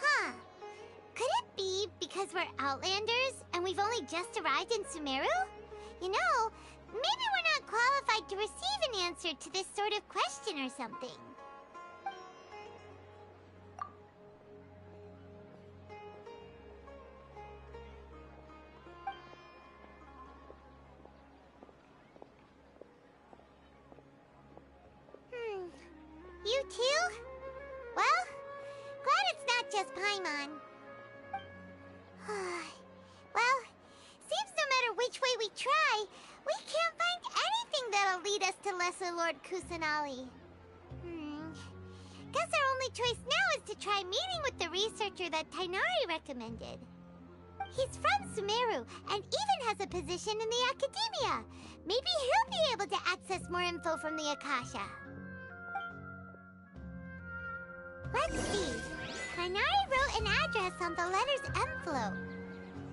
Huh. Could it be because we're Outlanders and we've only just arrived in Sumeru? You know, maybe we're not qualified to receive an answer to this sort of question or something. You too? Well, glad it's not just Paimon. Well, seems no matter which way we try, we can't find anything that'll lead us to Lesser Lord Kusanali. Guess our only choice now is to try meeting with the researcher that Tainari recommended. He's from Sumeru and even has a position in the Academia. Maybe he'll be able to access more info from the Akasha. Let's see. Tainari wrote an address on the letter's envelope.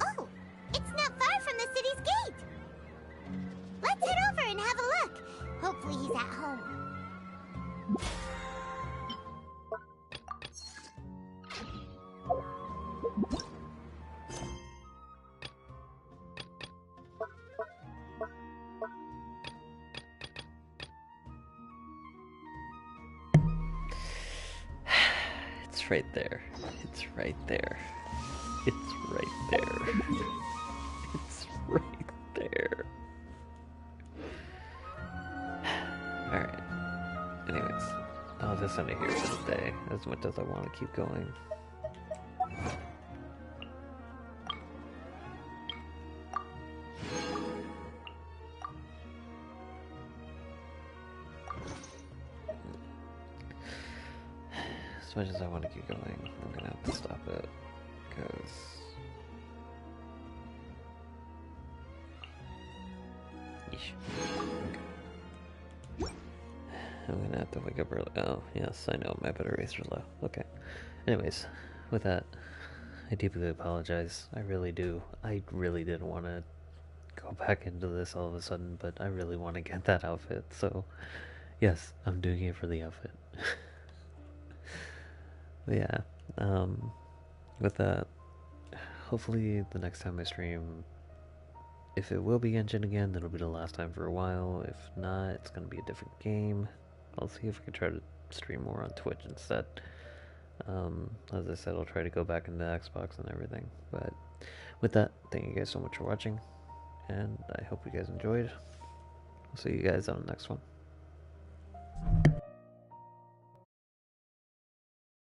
Oh, it's not far from the city's gate. Let's head over and have a look. Hopefully he's at home. It's right there. It's right there. It's right there. It's right there. Alright. Anyways, I'll just end it here for the day, as much as I want to keep going. As much as I want to keep going, I'm gonna have to stop it, because I'm gonna have to wake up early. Oh, yes, I know, my better race are low. Okay. Anyways, with that, I deeply apologize. I really do. I really didn't want to go back into this all of a sudden, but I really want to get that outfit, so yes, I'm doing it for the outfit. But yeah, with that, hopefully the next time I stream, if it will be Genshin again, that'll be the last time for a while. If not, it's going to be a different game. I'll see if I can try to stream more on Twitch instead. As I said, I'll try to go back into Xbox and everything. But with that, thank you guys so much for watching, and I hope you guys enjoyed. I'll see you guys on the next one.